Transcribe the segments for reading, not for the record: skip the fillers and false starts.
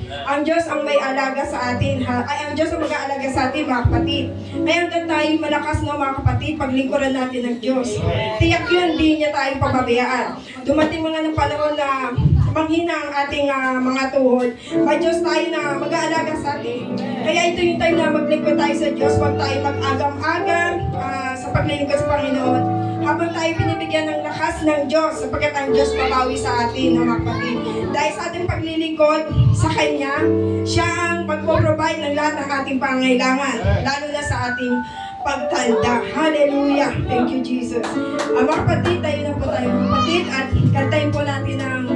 Ang Diyos ang may alaga sa atin. Ang Diyos ang mag-aalaga sa atin, mga kapatid. Ay hanggang tayo malakas, no, mga kapatid, paglingkuran natin ng Diyos. Tiyak yun, di niya tayong pababayaan. Dumating mga ng panahon na manghina ang ating mga tuhod. May Diyos tayo na mag-aalaga sa atin. Kaya ito yung time na maglingkod tayo sa Diyos. Huwag tayo mag-agam-agam sa paglingkod sa Panginoon. Habang tayo binibigyan ng lakas ng Diyos, sapagkat ang Diyos pabawi sa atin, mga kapatid. Dahil sa ating paglilingkod sa Kanya, Siya ang magpo-provide ng lahat ng ating pangailangan, lalo na sa ating pagtanda. Hallelujah! Thank you, Jesus. Mga kapatid, tayo na po tayo, mga kapatid, at kantayin po natin ang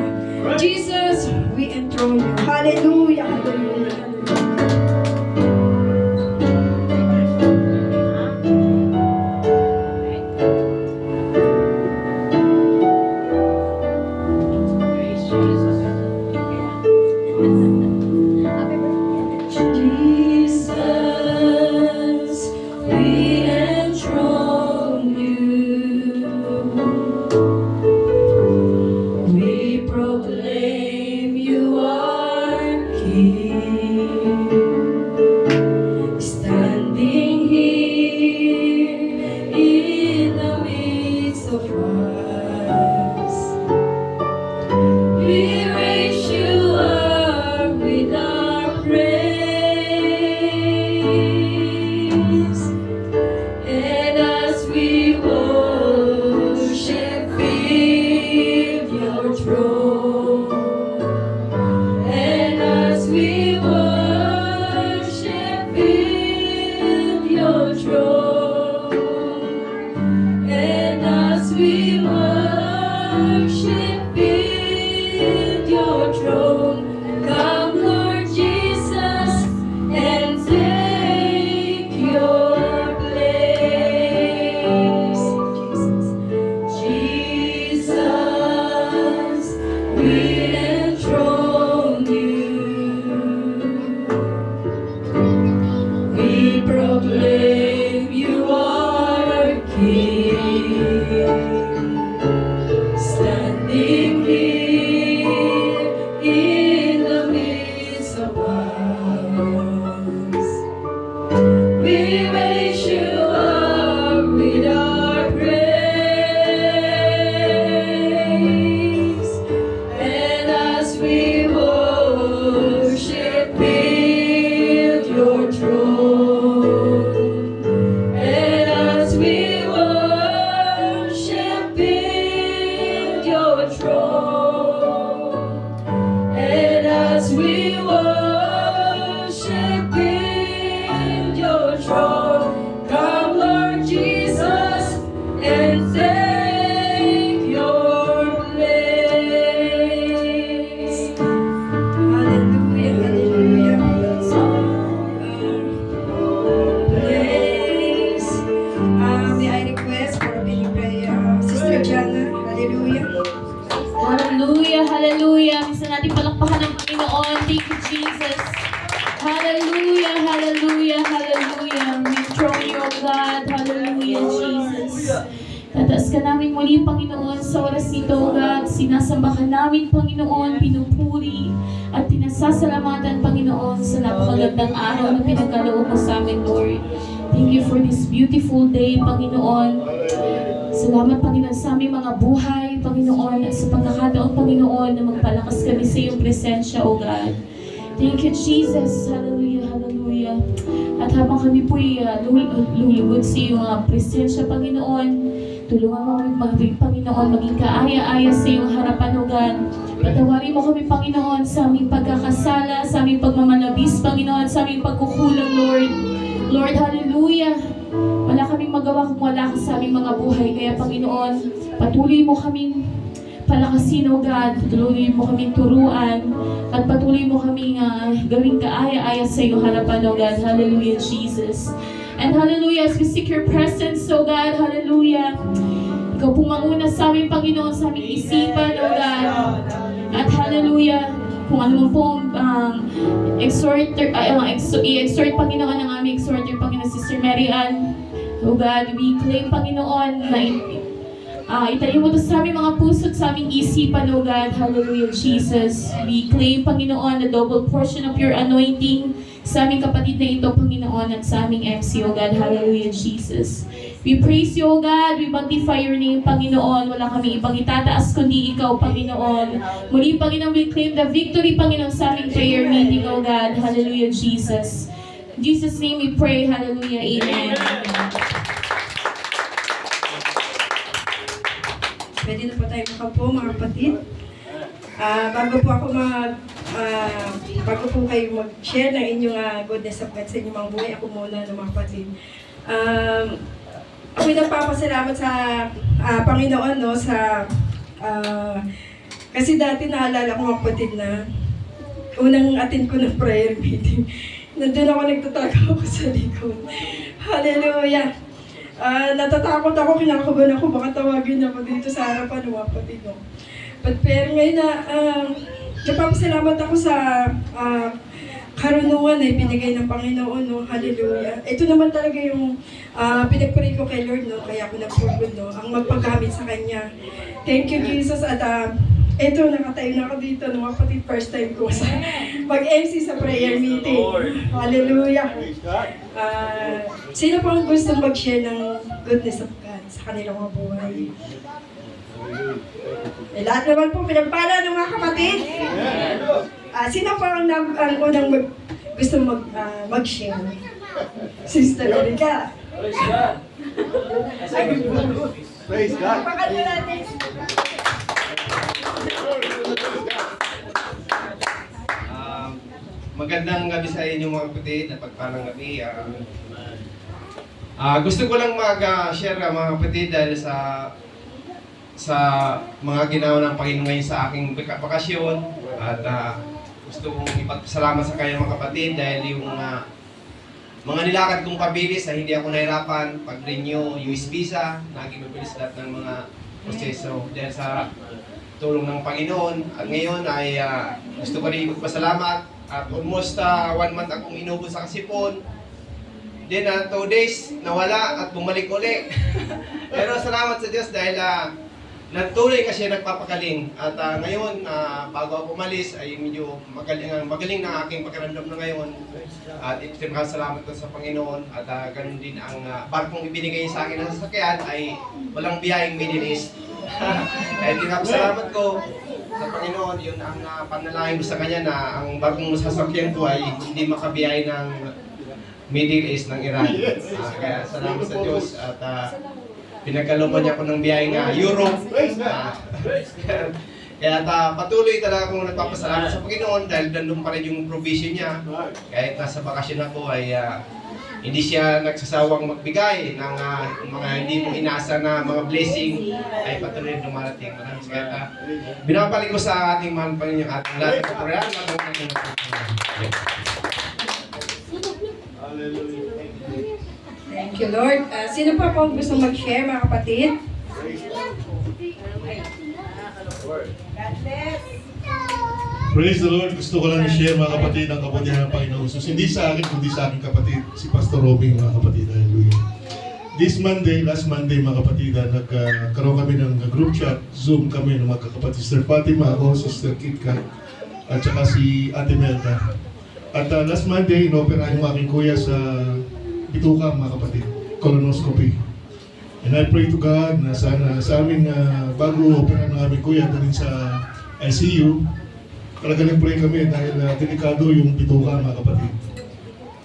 Jesus, we enthrone you. Hallelujah! Hallelujah! Tataas ka namin muli, Panginoon, sa oras nito, God. Sinasamba ka namin, Panginoon, pinupuri at pinasasalamatan, Panginoon, sa napakagandang araw na pinagkaloob mo sa amin, Lord. Thank you for this beautiful day, Panginoon. Salamat, Panginoon, sa aming mga buhay, Panginoon, at sa pagkakataon, Panginoon, na magpalakas kami sa iyong presensya, O God. Thank you, Jesus. Hallelujah, hallelujah. At habang kami po'y lulugod sa iyong presensya, Panginoon, tulungan mo kami, Panginoon, maging kaaya-aya sa iyong harapan, O God. Patawarin mo kami, Panginoon, sa aming pagkakasala, sa aming pagmamalabis, Panginoon, sa aming pagkukulang, Lord. Lord, hallelujah. Wala kaming magawa kung wala ka sa aming mga buhay. Kaya, Panginoon, patuloy mo kaming palakasin, O God. Patuloy mo kaming turuan. At patuloy mo kaming gawing kaaya-aya sa iyong harapan, O God. Hallelujah, Jesus. And hallelujah, as we seek your presence, O God, hallelujah. Ikaw po manguna sa aming Panginoon, sa aming isipan, O God. At hallelujah, kung ano pong i-exhort, Panginoon, ang aming exhorter, Panginoon, Sister Mary Ann. O God, we claim, Panginoon, na Itayo mo to sa aming mga puso at sa aming isipan, O God. Hallelujah, Jesus. We claim, Panginoon, the double portion of your anointing sa aming kapatid na ito, Panginoon, at sa aming MC, O God. Hallelujah, Jesus. We praise you, O God. We magnify your name, Panginoon. Wala kami ibang itataas kundi ikaw, Panginoon. Muli, Panginoon, we claim the victory, Panginoon, sa aming prayer meeting, O God. Hallelujah, Jesus. In Jesus' name we pray. Hallelujah. Amen. Pwede na po tayo makapo, mga kapatid. Bago po ako bago po kayo mag-share ng inyong goodness of God sa inyong mga buhay, ako muna ng mga kapatid. Ako'y nagpapasalamat sa Panginoon, no, kasi dati naalala ko, mga kapatid, na unang attend ko ng prayer meeting. Nandun ako, nagtatago ako sa likod. Hallelujah! Natatakot ako, kinakabahan ako, baka tawagin ako dito sa harapan ng mga kapatid, no. Pero ngayon na, napapasalamat ako sa karunungan na ibinigay ng Panginoon, no. Hallelujah. Ito naman talaga yung pinag-pray ko kay Lord, no, kaya ako nagpugod, no, ang magpagamit sa Kanya. Thank you, Jesus. At ito, nakatayo na ako dito, no, mga kapatid, first time ko sa mag-MC sa prayer meeting. Hallelujah. Sino pang gusto mag-share ng goodness of God sa kanilang mga buhay? Lahat naman po pinagpala ng mga kapatid. Sino pa ang unang gusto mag-share? Sister Erika. Praise God. Praise God. Pakanta natin. Magandang gabi sa inyo mga kapatid at pagpalang gabi. Gusto ko lang mag-share mga kapatid dahil sa mga ginawa ng Panginoon ngayon sa aking bakasyon, at gusto kong ipagpasalamat sa kayo mga kapatid dahil yung mga nilakad kong pabilis na hindi ako nahirapan pag-renew US visa, naging mabilis lahat ng mga proseso dahil sa tulong ng Panginoon. At ngayon ay gusto ko rin ipagpasalamat at almost 1 month akong inubos sa Kasipon. Then 2 days nawala at bumalik uli. Pero salamat sa Diyos dahil natuloy kasi nagpapagaling. At ngayon, bago ako umalis, ay medyo magaling na aking pakiramdam na ngayon. At salamat ko sa Panginoon. At ganun din ang barkong ibinigay sa akin ng sasakyan ay walang biyaheng Middle East. Kaya pinapasalamat ko sa Panginoon, yun ang panalangin ko sa Kanya na ang barkong sasakyan ko ay hindi makabiyahe ng Middle East ng Iran. Kaya salamat sa Diyos at pinagkalooban niya ako ng biyaheng Europe. Kaya patuloy talaga akong nagpapasalamat sa Panginoon dahil nandun pa rin yung provision niya. Kahit nasa bakasyon ako ay hindi siya nagsasawang magbigay ng mga hindi mo inasa na mga blessing ay patuloy dumarating. Maraming kaya binabalik ko sa ating mahal Panginoon ating lahat ng kapurihan. Thank you, Lord. Sino pa po gusto mag-share, mga kapatid? God bless. Praise the Lord. Gusto ko lang i-share mga kapatid ang kabutihan ng Panginoon. So, hindi sa akin, kundi sa aking kapatid, si Pastor Robin, mga kapatid. Hallelujah. Last Monday, mga kapatid, nagkaroon kami ng group chat, Zoom kami ng mga kapatid. Sister Fatima, ako, Sister Kitka, at saka si Ate Melda. At last Monday, inoperahan yung aking kuya sa bituka, mga kapatid, colonoscopy. And I pray to God na sana sa aming bago operahan ng aming kuya dalhin sa ICU, talaga nag-pray kami dahil delikado yung bituka, mga kapatid.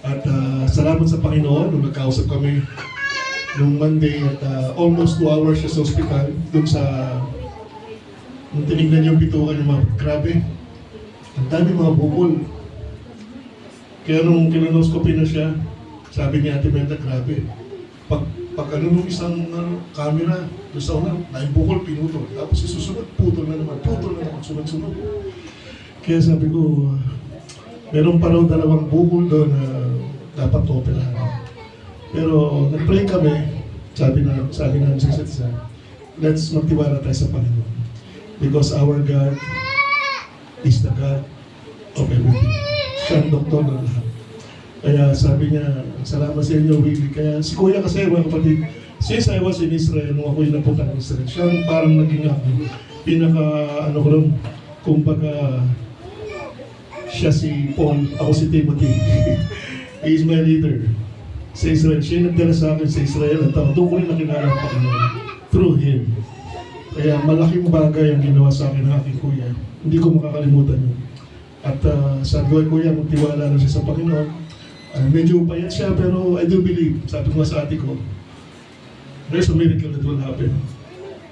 At salamat sa Panginoon nung nagkausap kami nung Monday at almost 2 hours siya sa hospital dun sa nung tinignan yung bituka niya, mga grabe. Ang dami mga bukol. Kaya nung kinonoscopy na siya, sabi ni Ate Menda, grabe. Pag nung isang camera, doon sa una, naibukol, pinutol. Tapos isusunod, putol na naman, sunod-sunod. Kaya sabi ko, meron pa raw 2 bukol doon na dapat operahan. Pero nag-pray kami, sabi namin sa isa't isa, let's magtiwala tayo sa Panginoon. Because our God is the God of everything. Siya ang doktor ng lahat. Kaya sabi niya, salamat sa inyo, Willie. Kaya si Kuya kasi, mga kapatid, since I was in Israel, nung ako'y napunta ng Israel, siya ang parang naging ano ko lang, kumbaga, siya si Paul, ako si Timothy. He is my leader sa Israel. Siya yung nagdala sa akin sa Israel at doon ko rin nakilala ang Panginoon through him. Kaya malaking bagay ang ginawa sa akin ng aking kuya. Hindi ko makakalimutan yun. At sabi ko, kuya, magtiwala na siya sa Panginoon. Medyo payat siya, pero I do believe, sabi ko nga sa ate ko, there's a miracle that will happen.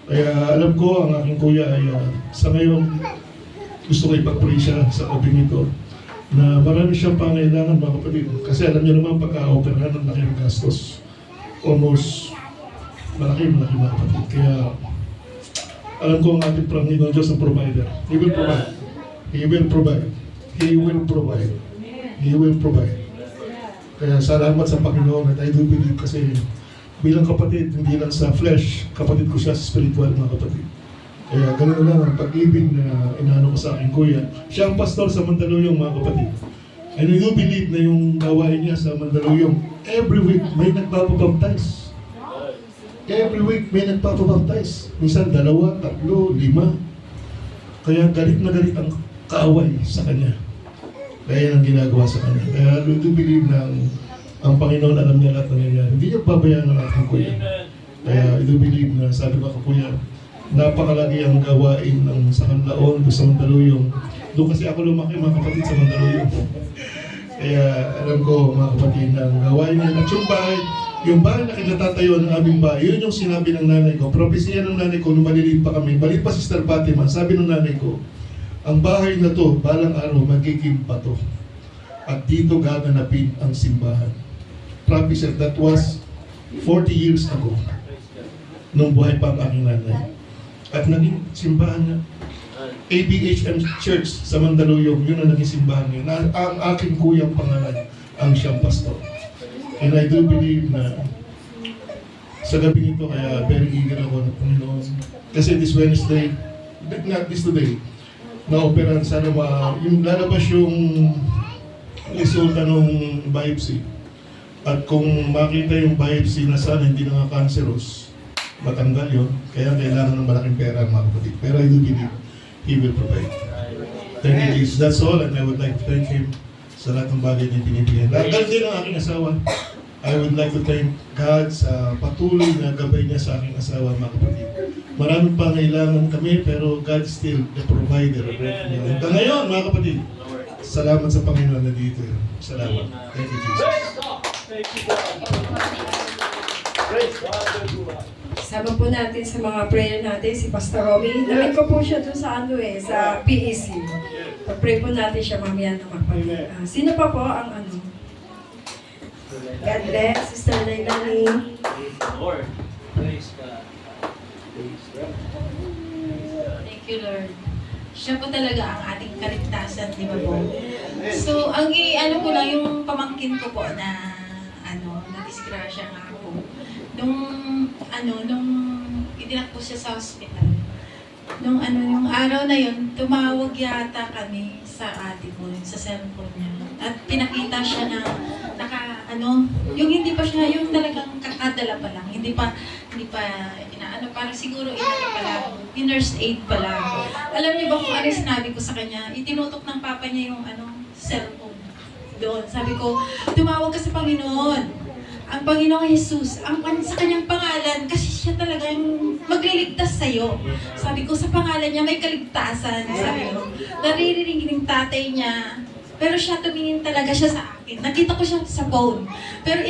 Kaya alam ko, ang aking kuya ay sa ngayon, gusto ko ipag-pray siya sa obing ito na marami siyang pangailangan mga kapatid. Kasi alam niyo naman pagka-operahan ng laki ng gastos. Almost malaki mga kapatid. Kaya alam ko ang ating Panginoon Diyos ang provider. He will provide. He will provide. He will provide. He will provide. Kaya salamat sa Panginoon at I do believe kasi bilang kapatid, hindi lang sa flesh, kapatid ko siya sa spiritual mga kapatid. Kaya ganoon lang ang pag-ibig na inaano ko sa aking kuya. Siya ang pastor sa Mandaluyong mga kapatid. And I do believe na yung gawain niya sa Mandaluyong, every week may nagpapabaptize. Every week may nagpapabaptize. Minsan 2, 3, 5. Kaya galit na galit ang kaaway sa kanya. Kaya yan ang ginagawa sa kanya. Kaya I do believe na ang Panginoon alam niya lahat ng nangyayari. Hindi niya babayaan ng aking kuya. Kaya I do believe na sabi ko kuya, napakalagi ang gawain ng sa Kanlaon, sa Mandaluyong. Doon kasi ako lumaki mga kapatid sa Mandaluyong. Kaya alam ko mga kapatid na ang gawain niya. At yung bahay na kinatatayo ng aming bahay, yun yung sinabi ng nanay ko. Propesya ng nanay ko nung maliliit pa kami. Balik pa Sister Fatima, sabi ng nanay ko, ang bahay na to, balang araw, magiging bato. At dito gaganapin ang simbahan. Propesya, that was 40 years ago. Nung buhay pa ang aking nanay. At naging simbahan niya. ABHM Church sa Mandaluyong, yun ang naging simbahan niya. Ang aking kuyang pangalan, ang siyang pastor. And I do believe na sa gabi nito, kaya very eager ako ng Panginoon. Kasi this Wednesday, not this today, na-operan sana yung lalabas yung resulta ng biopsy. At kung makita yung biopsy na sana hindi na nga cancerous, matanggal yun. Kaya kailangan ng malaking pera mga kapatid. Pero I do believe He will provide. Thank you, Jesus. That's all, and I would like to thank Him sa lahat ng bagay na pinibigyan. Dahil din ang aking asawa, I would like to thank God sa patuloy na gabay niya sa aking asawa, mga kapatid. Maraming pangailangan kami, pero God still the provider. Hanggang ngayon, mga kapatid, salamat sa Panginoon na dito. Salamat. Thank you, Jesus. Sama po natin sa mga prayer natin si Pastor Romy. Namit ko po siya doon sa sa PEC. Pag-pray po natin siya mamaya ng kapatid. Sino pa po ang God bless, Sister Lailani. Lord. Praise God. Thank you, Lord. Siya po talaga ang ating kaligtasan, di ba po? So, ang ano ko lang, yung pamangkin ko po na, na-disgrasya nga ako. Nung idinak po siya sa hospital. Yung araw na yun, tumawag yata kami sa ate ko, sa cellphone niya. At pinakita siya na yung hindi pa siya, yung talagang kakadala pa lang, hindi pa inaano, parang siguro inaano pa lang, nurse aid pa lang. Alam niyo ba kung ano yung sinabi ko sa kanya? Itinutok ng papa niya yung cellphone doon. Sabi ko, tumawag ka sa Panginoon. Ang Panginoong Jesus, sa kanyang pangalan, kasi siya talagang magliligtas sa'yo. Sabi ko, sa pangalan niya may kaligtasan. Sabi ko, naririnig ng tatay niya, pero siya tumingin talaga siya sa akin. Nakita ko siya sa phone. Pero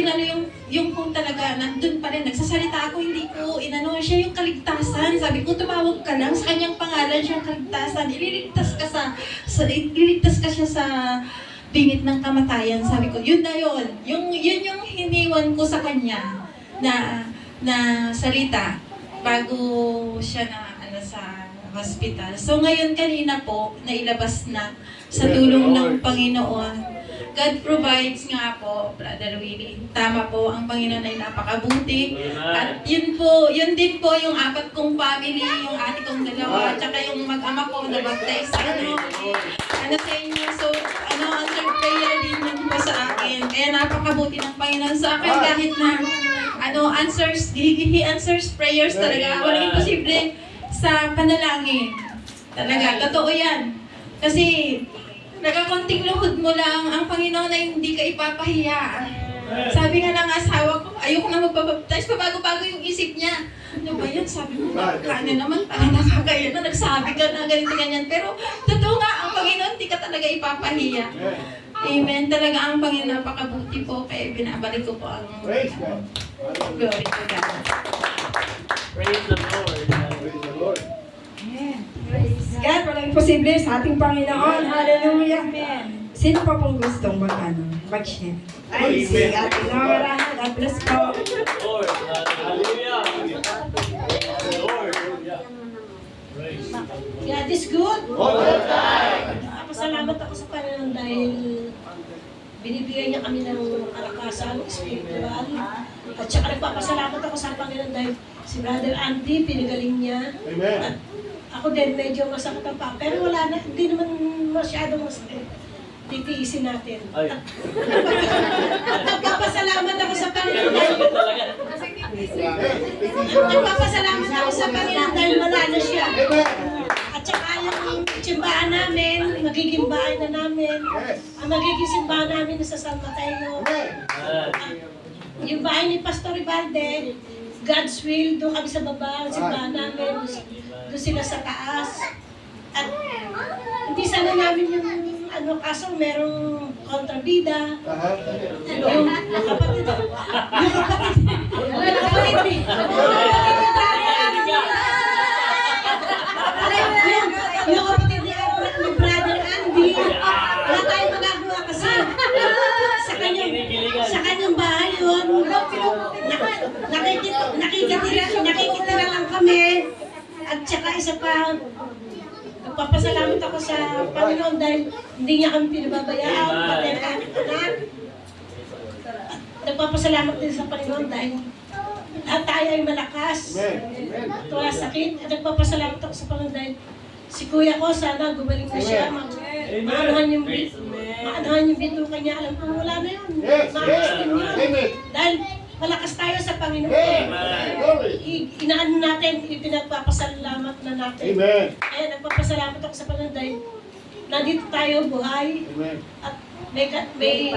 yung phone talaga, nandun pa rin. Nagsasalita ako, hindi ko siya yung kaligtasan. Sabi ko, tumawag ka lang, sa kanyang pangalan siya yung kaligtasan. Ililigtas ka siya sa bingit ng kamatayan. Sabi ko, yun na yun. Yun yung hiniwan ko sa kanya na salita bago siya sa hospital. So ngayon kanina po, nailabas na sa tulong ng Panginoon. God provides nga po, Brother Willie. Tama po, ang Panginoon ay napakabuti. At yun din po yung 4 kong family, yung ate kong 2, at saka yung mag-ama ko na baptize sa sa inyo. So, answered prayer din yun po sa akin. Kaya napakabuti ng Panginoon sa akin kahit na He answers prayers talaga. Walang imposible sa panalangin. Talaga, totoo yan. Kasi, nakakonting luhod mo lang, ang Panginoon ay hindi ka ipapahiya. Sabi nga ng asawa ko, ayoko na magbabaptize, pabago-bago yung isip niya. Ano ba yan? Sabi mo, ano naman, parang nakakaya na, nagsabi ka na, ganito, ganyan. Pero, totoo nga, ang Panginoon, hindi ka talaga ipapahiya. Amen. Talaga ang Panginoon, napakabuti po, kaya binabalik ko po ang glory to God. Praise the Lord. God, walang imposible sa ating Panginoon. Hallelujah. Sino pa pong gustong mag-share? Ay, si Ate Nora. God bless po. Lord. Hallelujah. Lord. Praise. God is good. Pasalamat ako sa Panginoon dahil binibigyan niya kami ng kalakasan, spiritual. At saka nagpapasalamat ako sa Panginoon dahil si Brother Andy, pinagaling niya. At ako din, medyo masakit ang pa. Pero wala na, hindi naman masyadong masakit. Titiisin natin. Ay. At nagpapasalamat ako sa Panginoon dahil nagpapasalamat ako sa Panginoon dahil wala na siya. At saka yung simbahan namin, magiging bahay na namin. Ang magiging simbahan namin sa San Mateo. Yung bahay ni Pastor Ibalde, God's will, doon kami sa baba, ang simbahan namin, doon sila sa taas. At hindi sana namin yung kaso merong kontrabida. Yung kapatid ni Brother Andy, wala tayong magagawa kasi sa kanyang bahay yun, nakikitira lang kami. At saka isa pa, nagpapasalamat ako sa Panginoon dahil hindi niya kami pinababayaan, pati ang aming anak. Nagpapasalamat din sa Panginoon dahil lahat tayo ay malakas at wala sakit. At nagpapasalamat ako sa Panginoon dahil si kuya ko sana gumaling na siya. Maanahan yung bituka niya. Alam ko wala na yun. Maalas din yun. Dahil malakas tayo sa Panginoon. Inaano natin, ipinagpapasalamat na natin. Kaya nagpapasalamat ako sa Panginoon dahil nandito tayo buhay. At may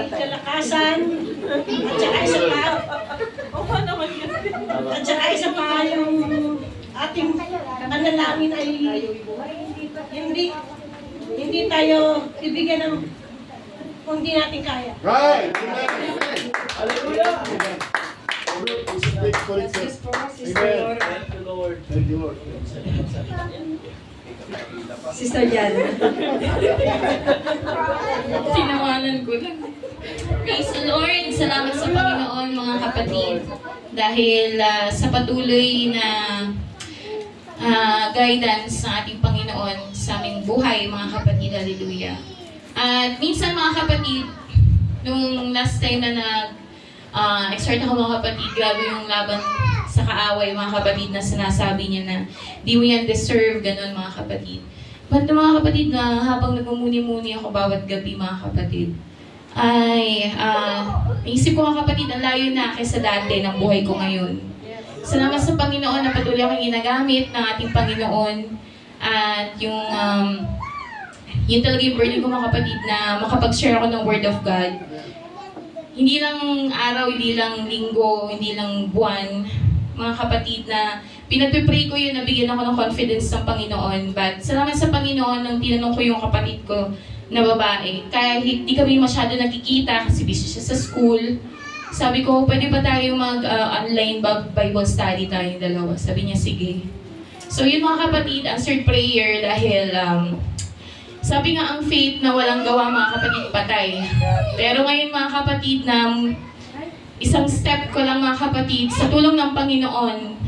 kalakasan. At saka isa pa. At saka isa pa yung ating panalangin ay hindi tayo bibigyan ng kung hindi natin kaya. Hallelujah. Yes po, Sister Nora. Thank you, Lord. Sister Jana. Tinawanan ko lang. Praise the Lord. Salamat sa Panginoon, mga kapatid. Dahil sa patuloy na guidance ng ating Panginoon sa aming buhay, mga kapatid. Hallelujah. At minsan, mga kapatid, nung last time na exhort ako, mga kapatid, grabe yung laban sa kaaway, mga kapatid, na sinasabi niya na di mo yan deserve, ganun, mga kapatid. But mga kapatid, na habang nagmumuni-muni ako bawat gabi, mga kapatid, ay naisip ko, mga kapatid, ang layo na kaysa dati ng buhay ko ngayon. Salamat sa Panginoon na patuloy akong ginagamit ng ating Panginoon. At yung talaga yung burden ko, mga kapatid, na makapag-share ako ng Word of God. Hindi lang araw, hindi lang linggo, hindi lang buwan, mga kapatid, na pinagpipray ko yun, nabigyan ako ng confidence ng Panginoon. But salamat sa Panginoon nang tinanong ko yung kapatid ko na babae. Kaya hindi kami masyado nakikita kasi busy siya sa school. Sabi ko, pwede ba tayo mag-online Bible study tayong dalawa? Sabi niya, sige. So yun, mga kapatid, answered prayer dahil sabi nga ang faith na walang gawa, mga kapatid, patay. Pero ngayon, mga kapatid, na isang step ko lang, mga kapatid, sa tulong ng Panginoon,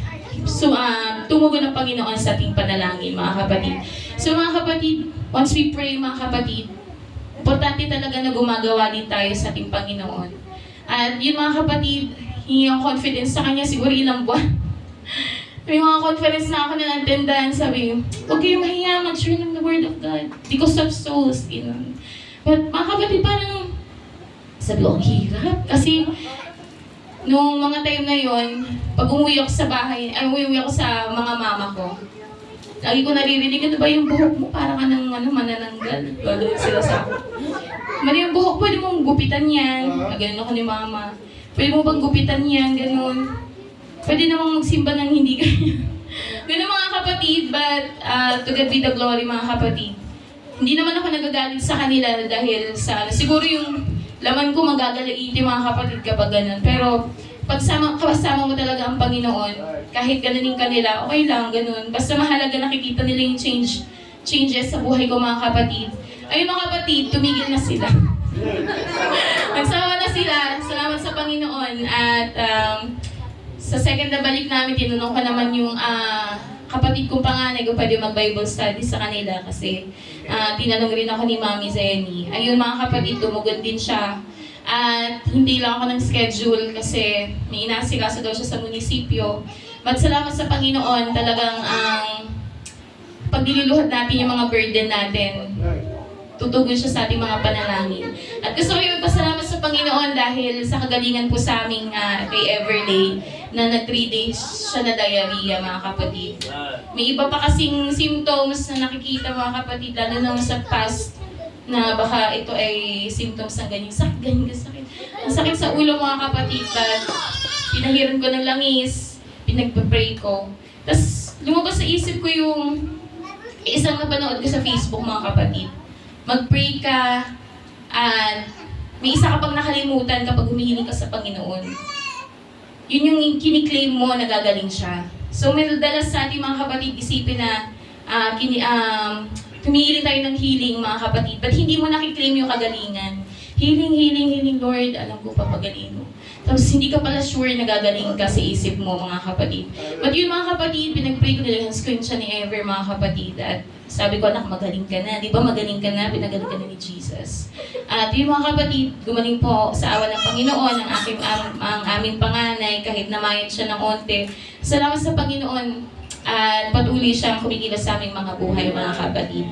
tumugon ng Panginoon sa ating panalangin, mga kapatid. So mga kapatid, once we pray, mga kapatid, importante talaga na gumagawa din tayo sa ating Panginoon. At yun, mga kapatid, hingi ang confidence sa Kanya, siguro ilang buwan. May mga conference na ako na natendan, sabi, huwag kayong mahiya, mag-share ng the Word of God because of souls, gano'n. But mga kapatid, parang, sabi ko, ang hirap. Kasi, Nung mga time na yon, pag umuwi ako sa bahay, ay umuwi ako sa mga mama ko, lagi ko naririnig, ano ba yung buhok mo? Para ka ng manananggal. Gano'n sila sa akin. Mali yung buhok, pwede mong gupitan yan. Ganun ako ni mama. Pwede mo bang gupitan yan? Ganun. Pwede namang magsimba ng hindi ganyan. Ganun mga kapatid, but to God be the glory mga kapatid. Hindi naman ako nagagalit sa kanila dahil sa, siguro yung laman ko magagalaiti mga kapatid kapag ganun. Pero pag kasama mo talaga ang Panginoon, kahit ganunin ka nila, okay lang, ganun. Basta mahalaga nakikita nila yung changes sa buhay ko mga kapatid. Ayun mga kapatid, tumigil na sila. Nagsama na sila, salamat sa Panginoon. At sa second na balik namin, tinanong ko naman yung kapatid kong panganay kung pwede mag-Bible study sa kanila kasi tinanong rin ako ni Mami Zenny. Ayun mga kapatid, tumugon din siya. At hindi lang ako ng schedule kasi may inasikaso daw siya sa munisipyo. But salamat sa Panginoon, talagang pag niluluhod natin yung mga burden natin, tutugon siya sa ating mga panalangin. At gusto ko yung pasalamat sa Panginoon dahil sa kagalingan po sa aming kay Everlay na nag 3 days siya na diarrhea mga kapatid. May iba pa kasing symptoms na nakikita mga kapatid, lalo na sa past na baka ito ay symptoms ng ganyan sakit. Ang sakit sa ulo mga kapatid, but pinahiran ko ng langis, pinagpa-pray ko. Tapos lumabas sa isip ko yung isang napanood ko sa Facebook mga kapatid. Mag-pray ka at may isa ka pang nakalimutan kapag humihiling ka sa Panginoon. Yun yung kiniklaim mo na gagaling siya. So may dalas sa ating mga kapatid isipin na humihiling tayo ng healing mga kapatid, but hindi mo nakiklaim yung kagalingan. Healing, Lord, alam ko papagaling mo. Tapos hindi ka pala sure na gagaling ka sa isip mo mga kapatid. But yun mga kapatid, pinag-pray ko nila yung screenshot ni Ever mga kapatid. At sabi ko, anak, magaling ka na. Di ba magaling ka na? Pinagaling ka na ni Jesus. At yun mga kapatid, gumaling po sa awa ng Panginoon ang aming panganay kahit namayat siya ng onte. Salamat sa Panginoon at patuloy siyang kumikilos sa aming mga buhay mga kapatid.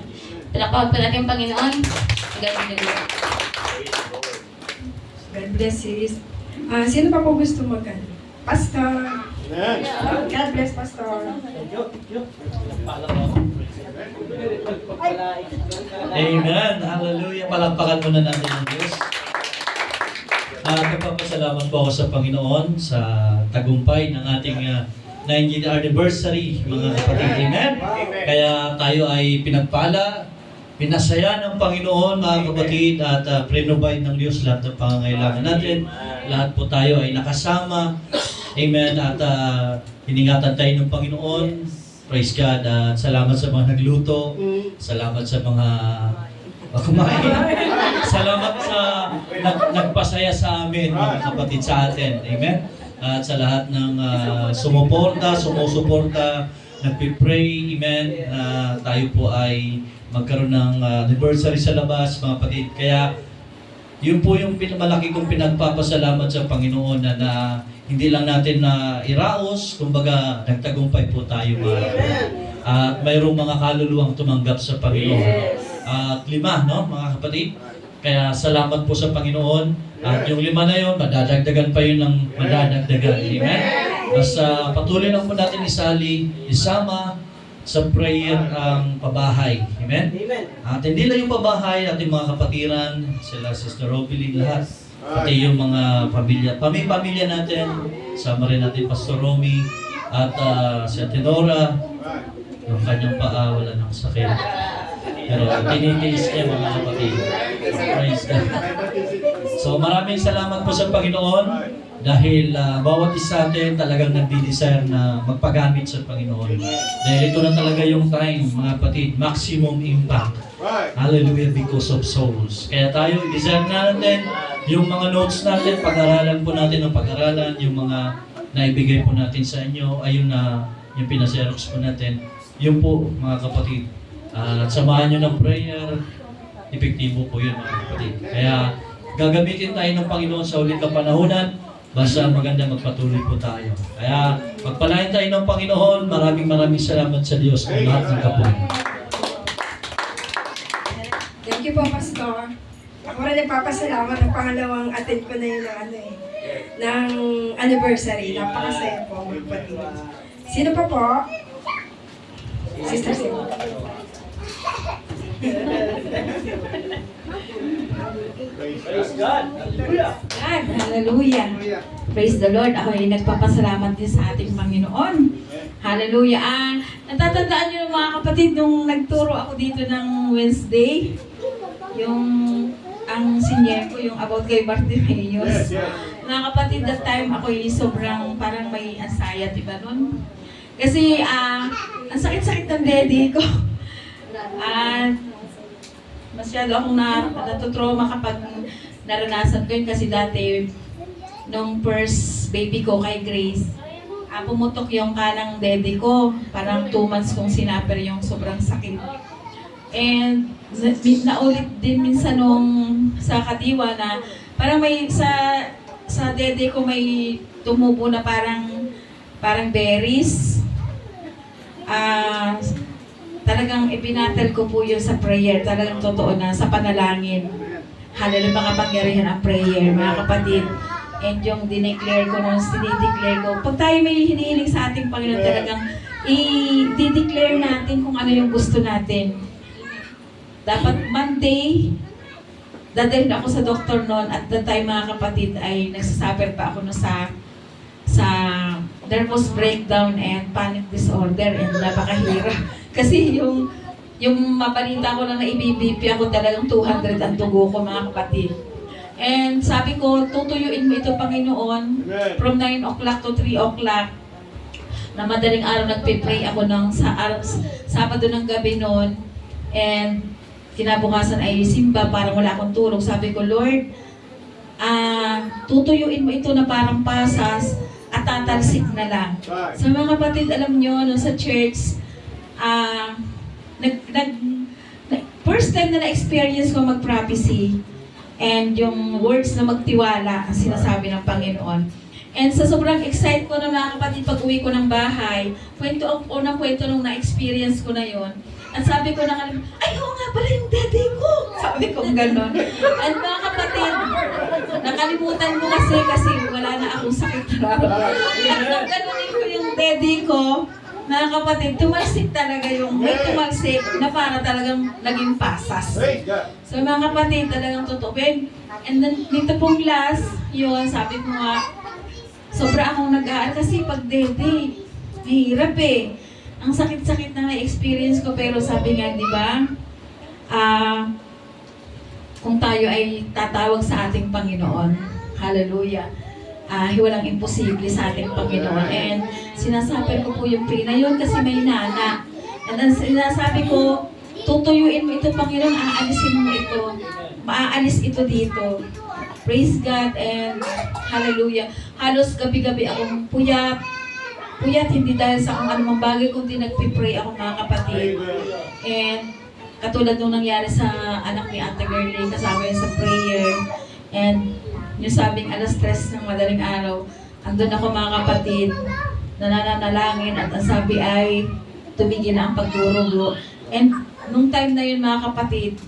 Palakpakan pa natin ang Panginoon. Magaling na Lord. God bless you. Sino pa po gusto Pastor. God bless, Pastor. Amen. Hallelujah. Palakpakan muna natin ang Diyos. Nagpapasalamat po ako sa Panginoon sa tagumpay ng ating 90th anniversary, mga kapatid. Amen. Kaya tayo ay pinagpala, pinasaya ng Panginoon, mga kapatid, at pre-provide ng Diyos lahat ng pangangailangan natin. Lahat po tayo ay nakasama. Amen. At hiningatan tayo ng Panginoon. Praise God. At salamat sa mga nagluto. Salamat sa mga kumain. Salamat sa nagpasaya sa amin, mga kapatid, sa atin. Amen. At sa lahat ng sumusuporta, nagpipray. Amen. Tayo po ay magkaroon ng anniversary sa labas, mga kapatid. Kaya yun po yung malaki kong pinagpapasalamat sa Panginoon na hindi lang natin na iraos, kumbaga nagtagumpay po tayo mga at mayroong mga kaluluwang tumanggap sa Panginoon. At 5, no, mga kapatid? Kaya salamat po sa Panginoon. At yung 5 na yun, madadagdagan pa yun ng madadagdagan. Amen? Basta patuloy lang po natin isama sa prayer ang pabahay. Amen? At hindi lang yung pabahay, ating mga kapatiran, sila Sister Robilin, lahat. Pati yung mga pamilya natin, sama rin natin Pastor Romy, at si Ate Nora, yung kanyang paa, wala nang sakit. Pero tinitiis niya mga kapatid. Praise God. So maraming salamat po sa Panginoon dahil bawat isa natin talagang nagdi-desire na magpagamit sa Panginoon. Dahil ito na talaga yung time, mga kapatid, maximum impact. Hallelujah, because of souls. Kaya tayo, i-desire na natin yung mga notes natin, pag-aralan po natin ang pag-aralan, yung mga naibigay po natin sa inyo, ayun na yung pinaserox po natin. Yun po, mga kapatid. Samahan nyo ng prayer, epektibo po yun, mga kapatid. Kaya gagamitin tayo ng Panginoon sa ulit na panahonan, basta maganda magpatuloy po tayo. Kaya magpalain tayo ng Panginoon, maraming salamat sa Diyos kung lahat ng kapunin. Thank you po, Pastor. Ako ako rin nagpapasalamat ng pangalawang attend ko na yun ng ng anniversary. Napakasaya po, mga kapatid. Sino pa po? Sister Sino. God, hallelujah. Praise the Lord. Ako ay nagpapasalamat din sa ating Panginoon. Hallelujah. Natatandaan niyo mga kapatid, nung nagturo ako dito ng Wednesday, ang senior ko, yung about kay Bartimeus. Mga kapatid, that time ako ay sobrang parang may anxiety ba nun? Kasi ang sakit-sakit ng daddy ko. Masyado akong natutrauma kapag naranasan ko yun kasi dati nung first baby ko kay Grace, pumutok yung kanang daddy ko. Parang 2 months kong sinaper yung sobrang sakit. And naulit din minsan nung sa Kadiwa na parang may sa dede ko may tumubo na parang berries. Talagang ibinatal ko po yun sa prayer. Talagang totoo na sa panalangin. Hallelujah, makapangyarihan ang prayer, mga kapatid. And yung dineclare ko noon, dinideclare ko. Pag tayo may hinihiling sa ating Panginoon, talagang i-declare natin kung ano yung gusto natin. Dapat Monday, dadalhin ako sa doktor noon at that time mga kapatid ay nagsasuffer pa ako no sa nervous breakdown and panic disorder and napakahirap. Kasi yung mabalita ko lang na i-BP ako talagang 200 ang dugo ko mga kapatid. And sabi ko, tutuyuin mo ito Panginoon from 9 o'clock to 3 o'clock na madaling araw nagpe-pray ako ng Sabado ng gabi noon. And kinabukasan ay simba, parang wala akong tulog. Sabi ko, Lord, tutuyuin mo ito na parang pasas at tatalsik na lang. So mga kapatid, alam nyo, no, sa church, first time na na-experience ko mag-prophecy and yung words na magtiwala ang sinasabi ng Panginoon. And sa sobrang excited ko na mga kapatid, pag uwi ko ng bahay, unang kwento nung na-experience ko na yon. At sabi ko na ay oo nga pala yung daddy ko! Sabi ko gano'n. And mga kapatid, nakalimutan ko kasi wala na akong sakit na. At nung ganunin ko yung daddy ko, mga kapatid, tumalsik talaga may tumalsik na para talagang naging pasas. So mga kapatid, talagang totoo. And then dito pong last, yun, sabi ko nga, sobra akong nag-aaral kasi pag daddy, mahirap eh. Ang sakit-sakit na na-experience ko, pero sabi nga, di ba, kung tayo ay tatawag sa ating Panginoon, hallelujah, walang imposible sa ating Panginoon. And sinasabi ko po yung prayer na yun kasi may nana. And then sinasabi ko, tutuyuin mo ito, Panginoon, aalisin mo ito. Maaalis ito dito. Praise God and hallelujah. Halos gabi-gabi akong puyat, hindi dahil sa kung anumang bagay, kundi nagpipray ako mga kapatid. And katulad nung nangyari sa anak ni Ate Girlie, kasama yun sa prayer. And yung sabing 3:00 ng madaling araw, andun ako mga kapatid, nananalangin at ang sabi ay tumigil na ang pagdurugo. And nung time na yun mga kapatid,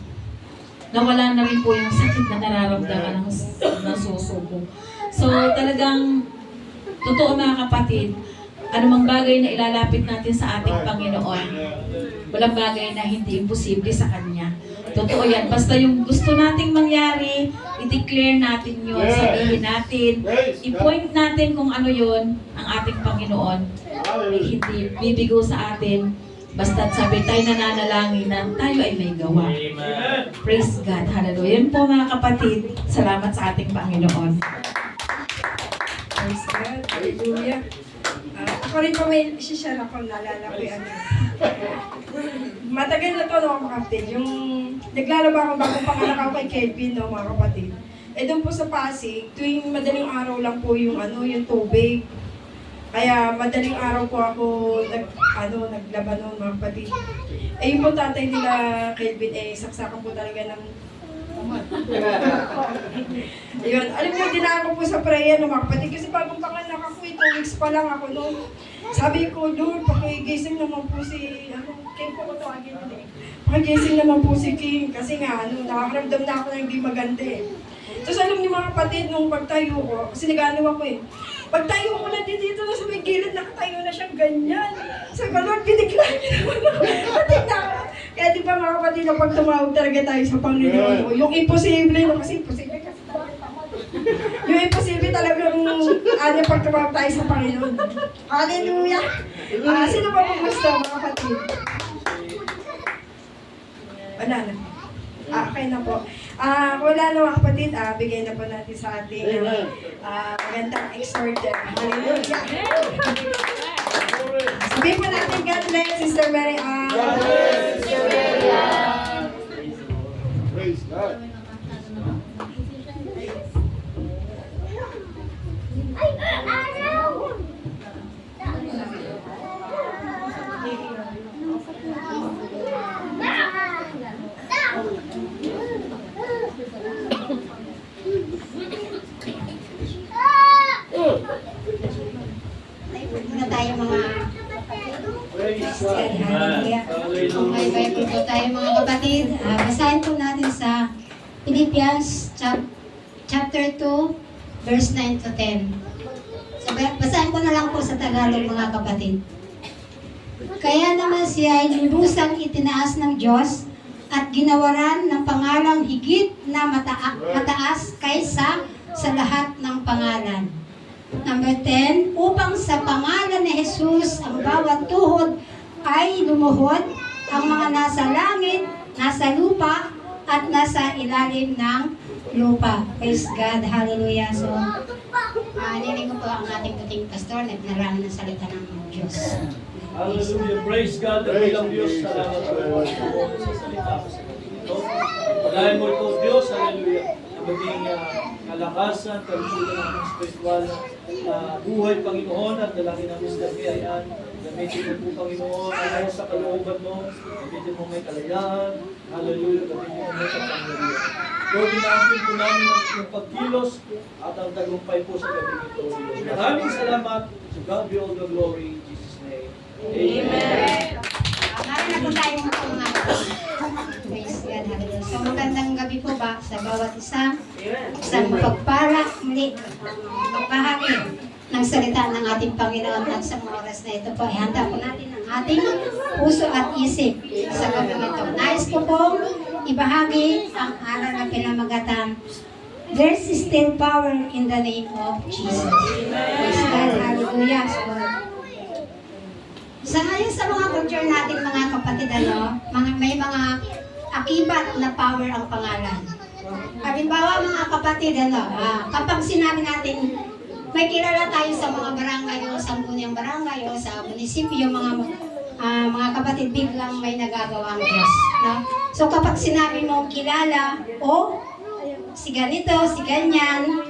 nawala na rin po yung sakit na nararamdaman ng suso ko. So talagang, totoo mga kapatid, anumang bagay na ilalapit natin sa ating Panginoon, walang bagay na hindi imposible sa Kanya. Totoo yan. Basta yung gusto nating mangyari, i-declare natin yun, sabihin natin, i-point natin kung ano yun ang ating Panginoon. Hindi bibigo sa atin. Basta't sabi tayo nananalangin na tayo ay may gawa. Praise God. Hallelujah. Yan po mga kapatid. Salamat sa ating Panginoon. Praise God. Hallelujah. Ako rin pa may share ako, naalala ko yung matagal na to, no, mga kapatid. Yung naglalaba ako bagong panganak ako kay Kelvin, no, mga kapatid. Doon po sa Pasig, tuwing madaling araw lang po yung yung tubig. Kaya madaling araw po ako naglaba noon, mga kapatid. Yung po tatay nila Kelvin, saksakan po talaga ng Ayun, alam niyo, dinaan ko po sa prayer ng mga kapatid kasi bagong panganak ako, 2 weeks pa lang ako noon. Sabi ko, Lord, pakigising naman po si King po ko tawagin yun eh. Pakigising naman po si King kasi nga, nakakaramdam na ako na hindi maganda eh. Tapos alam niyo mga kapatid, nung pagtayo ko, kasi nag-ano ako eh. Pagtayo ko na dito na sa may gilid, nakatayo na siyang ganyan. Sa Lord, binigla niya naman ako. Patid na ako. Kaya di ba mga kapatid, pag tumawag talaga tayo sa Panginoon, yung imposible, no? Kasi imposible kasi yung imposible talagang pag tumawag tayo sa Panginoon. Hallelujah! Sino ba po gusto, mga kapatid? Wala na. Okay na po. Wala na mga kapatid, bigay na po natin sa ating magandang exhorter. Hallelujah! Sabihin po natin, God bless, Sister Mary Ann. God bless, Sister Mary Ann. Praise God. Muna tayo mga Hallelujah. Kung may Bible po tayo mga kapatid, basahin po natin sa Philippians chapter 2, verse 9 to 10. So, basahin ko na lang po sa Tagalog mga kapatid. Kaya naman siya ay lubusang itinaas ng Diyos at ginawaran ng pangalang higit na mataas kaysa sa lahat ng pangalan. Number 10, upang sa pangalan ni Jesus ang bawat tuhod ay lumuhod, ang mga nasa langit, nasa lupa, at nasa ilalim ng lupa. Praise God, hallelujah. So, narinig ko po ang ating puting pastor, nagnalang ng salita ng Diyos. Hallelujah. Praise God. Ang bilang Diyos. Salamat po sa salita ko sa ito. Pagayin mo ito, Diyos. Hallelujah. Na maging kalakasan, kalusugan ng spiritual buhay, Panginoon, at dalangin ng Mr. Ayan. Gamitin mo po, Panginoon, ano sa kalooban mo. Gamitin mo may kalayaan. Hallelujah. Gamitin mo may kapangyarihan. Lord, inaangkin po namin ang iyong pagkilos at ang tagumpay po sa gabi ito. Maraming salamat. To God be all the glory. In Jesus' name. Amen. Meron na po tayong mga praise God, hallelujah. So magandang gabi po ba sa bawat isa, isang pagpala muli magbahagi ng salita ng ating Panginoon at sa mga oras na ito po ay handa po natin ang ating puso at isip sa gabi ito. Nais ko pong ibahagi ang aral na pinamagatan. There's still power in the name of Jesus. Praise God, hallelujah. So, ngayon sa mga culture natin mga kapatid, may mga akibat na power ang pangalan. Halimbawa mga kapatid, kapag sinabi natin, may kilala tayo sa mga barangay o sa bunyang barangay o sa munisipyo, mga kapatid, biglang may nagagawa ang Diyos. No? So kapag sinabi mo kilala o si ganito, si ganyan,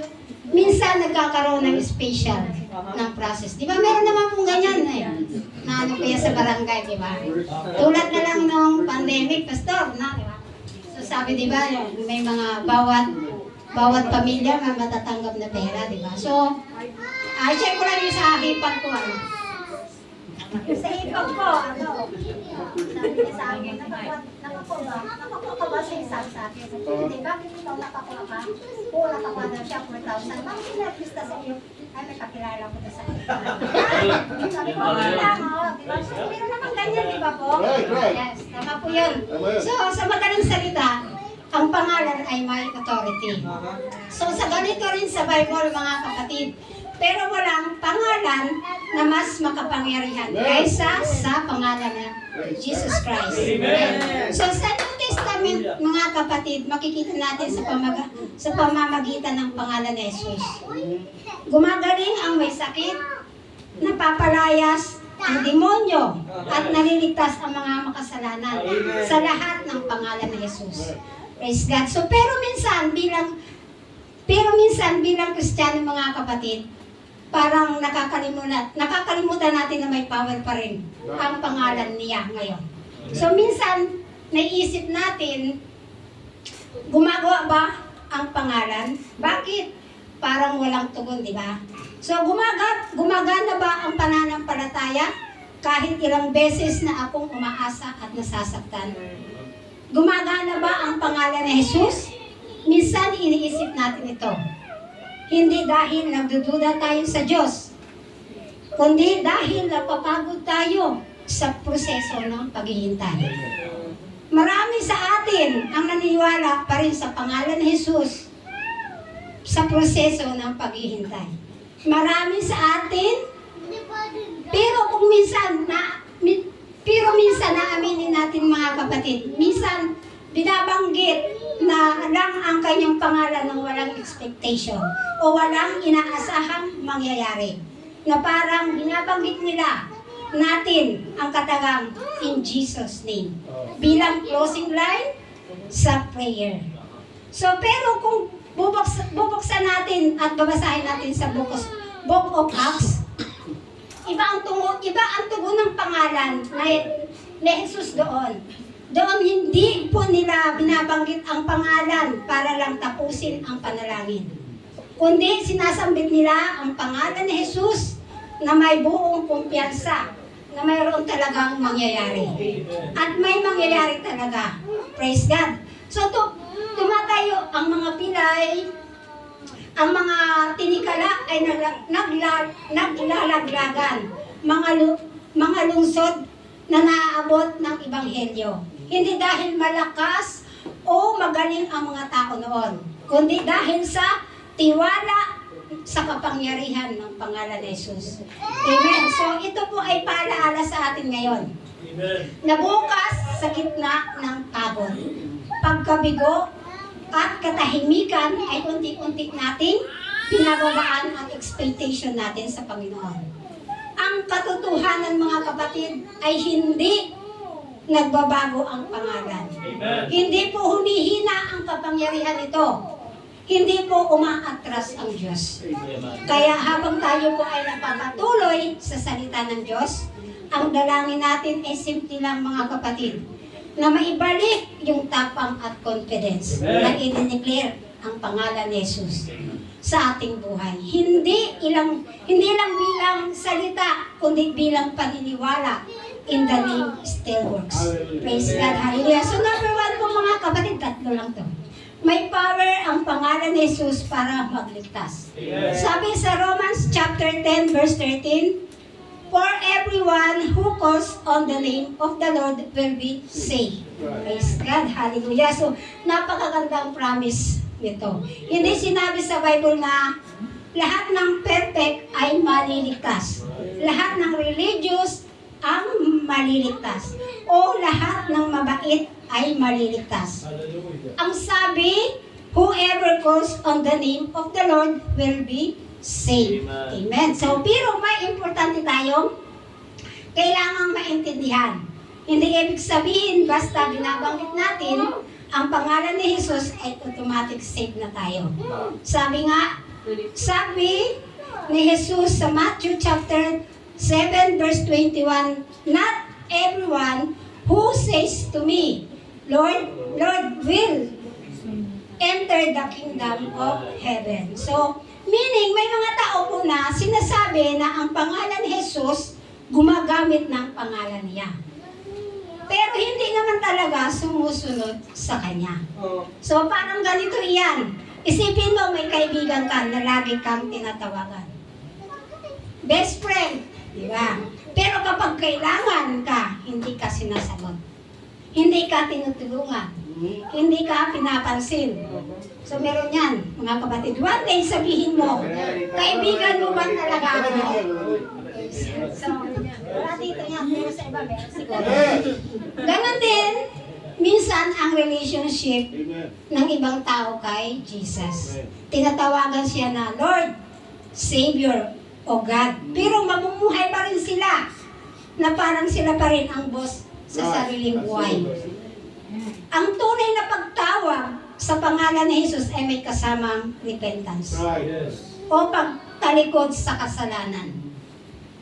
minsan nagkakaroon ng special ng process. Di ba meron naman pong ganyan na ano kaya sa barangay, di ba? Tulad na lang nung pandemic, pastor, na, di ba? So sabi, di ba, may mga bawat pamilya may matatanggap na pera, di ba? So, share ko lang yung sa hipag ko, Sa hipag ko, sabi niya sa akin, nakakuha ka ba sa isang sa akin? Hindi, bakit ikaw nakakuha ka? Oo, nakakuha na siya, 4,000. Bakit pinapista sa iyo? Ay, may kakilala ko na sa akin. Sabi ko, okay lang, diba? Pero naman ganyan, di ba po? Right. Yes, tama po yun. So, sa madaling salita, ang pangalan ay may authority. So, sa ganito rin sa Bible, mga kapatid, pero walang pangalan na mas makapangyarihan kaysa sa pangalan ng Jesus Christ. Amen. So sa New Testament, mga kapatid, makikita natin sa pamamagitan ng pangalan ni Jesus. Gumagaling ang may sakit, napapalayas ang demonyo, at naliligtas ang mga makasalanan sa lahat ng pangalan ni Jesus. Praise God. So pero minsan bilang Kristiyano, mga kapatid, parang nakakalimutan natin na may power pa rin ang pangalan niya ngayon. So minsan, naisip natin, gumagawa ba ang pangalan? Bakit? Parang walang tugon, di ba? So gumagana ba ang pananampalataya kahit ilang beses na akong umaasa at nasasaktan. Gumagana ba ang pangalan ni Jesus? Minsan iniisip natin ito. Hindi dahil nagdududa tayo sa Diyos, kundi dahil napapagod tayo sa proseso ng paghihintay. Marami sa atin ang naniniwala pa rin sa pangalan ni Jesus sa proseso ng paghihintay. Marami sa atin, pero kung minsan naaminin natin mga kapatid, minsan binabanggit na lang ang kanyang pangalan ng walang expectation o walang inaasahang mangyayari. Na parang binabanggit nila natin ang katagang in Jesus' name bilang closing line sa prayer. So pero kung bubuksan natin at babasahin natin sa Book of Acts, iba ang tugon ng pangalan na Jesus doon. Doon hindi po nila binabanggit ang pangalan para lang tapusin ang panalangin. Kundi sinasambit nila ang pangalan ni Jesus na may buong kumpiyansa na mayroon talagang mangyayari. At may mangyayari talaga. Praise God. So tumatayo ang mga pilay, ang mga tinikala ay naglalaglagan. Mga lungsod na naaabot ng Ebanghelyo. Hindi dahil malakas o magaling ang mga tao noon, kundi dahil sa tiwala sa kapangyarihan ng pangalan ni Jesus. Amen. So ito po ay paalaala sa atin ngayon. Na bukas sa gitna ng pagod, pagkabigo at katahimikan ay unti-unti nating pinababaan ang expectation natin sa Panginoon. Ang katotohanan mga kapatid ay hindi nagbabago ang pangalan. Hindi po humihina ang kapangyarihan nito. Hindi po umaatras ang Diyos. Kaya habang tayo po ay napapatuloy sa salita ng Diyos, ang dalangin natin ay simple lang mga kapatid, na maibalik yung tapang at confidence na i-declare ang pangalan ni Jesus sa ating buhay. Hindi lang bilang salita, kundi bilang paniniwala in the name still works. Praise God. Hallelujah. So number 1 po mga kapatid, 3 lang to. May power ang pangalan ni Jesus para magligtas. Sabi sa Romans chapter 10 verse 13, for everyone who calls on the name of the Lord will be saved. Praise God. Hallelujah. So napakagandang promise nito. Hindi sinabi sa Bible na lahat ng perfect ay maliligtas. Lahat ng religious ang maliligtas. O lahat ng mabait ay maliligtas. Ang sabi, whoever calls on the name of the Lord will be saved. Amen. So, pero may importante tayong kailangang maintindihan. Hindi ibig sabihin basta binabanggit natin ang pangalan ni Jesus ay automatic save na tayo. Sabi ni Jesus sa Matthew chapter 7 verse 21, not everyone who says to me, Lord, Lord, will enter the kingdom of heaven. So, meaning, may mga tao po na sinasabi na ang pangalan ni Jesus gumagamit ng pangalan niya. Pero hindi naman talaga sumusunod sa kanya. So, parang ganito iyan. Isipin mo, may kaibigan ka na lagi kang tinatawagan. Best friend, di ba? Pero kapag kailangan ka, hindi ka sinasagot. Hindi ka tinutulungan. Hindi ka pinapansin. So meron yan, mga kapatid. One day sabihin mo, kaibigan mo ba talaga ako? So, wala dito yan, pero sa iba, meron siguro. Ganon din, minsan ang relationship ng ibang tao kay Jesus. Tinatawagan siya na, Lord, Savior, o God. Pero mamumuhay pa rin sila na parang sila pa rin ang boss sa sariling buhay. Ang tunay na pagtawag sa pangalan ni Jesus ay may kasamang repentance o pagtalikod sa kasalanan.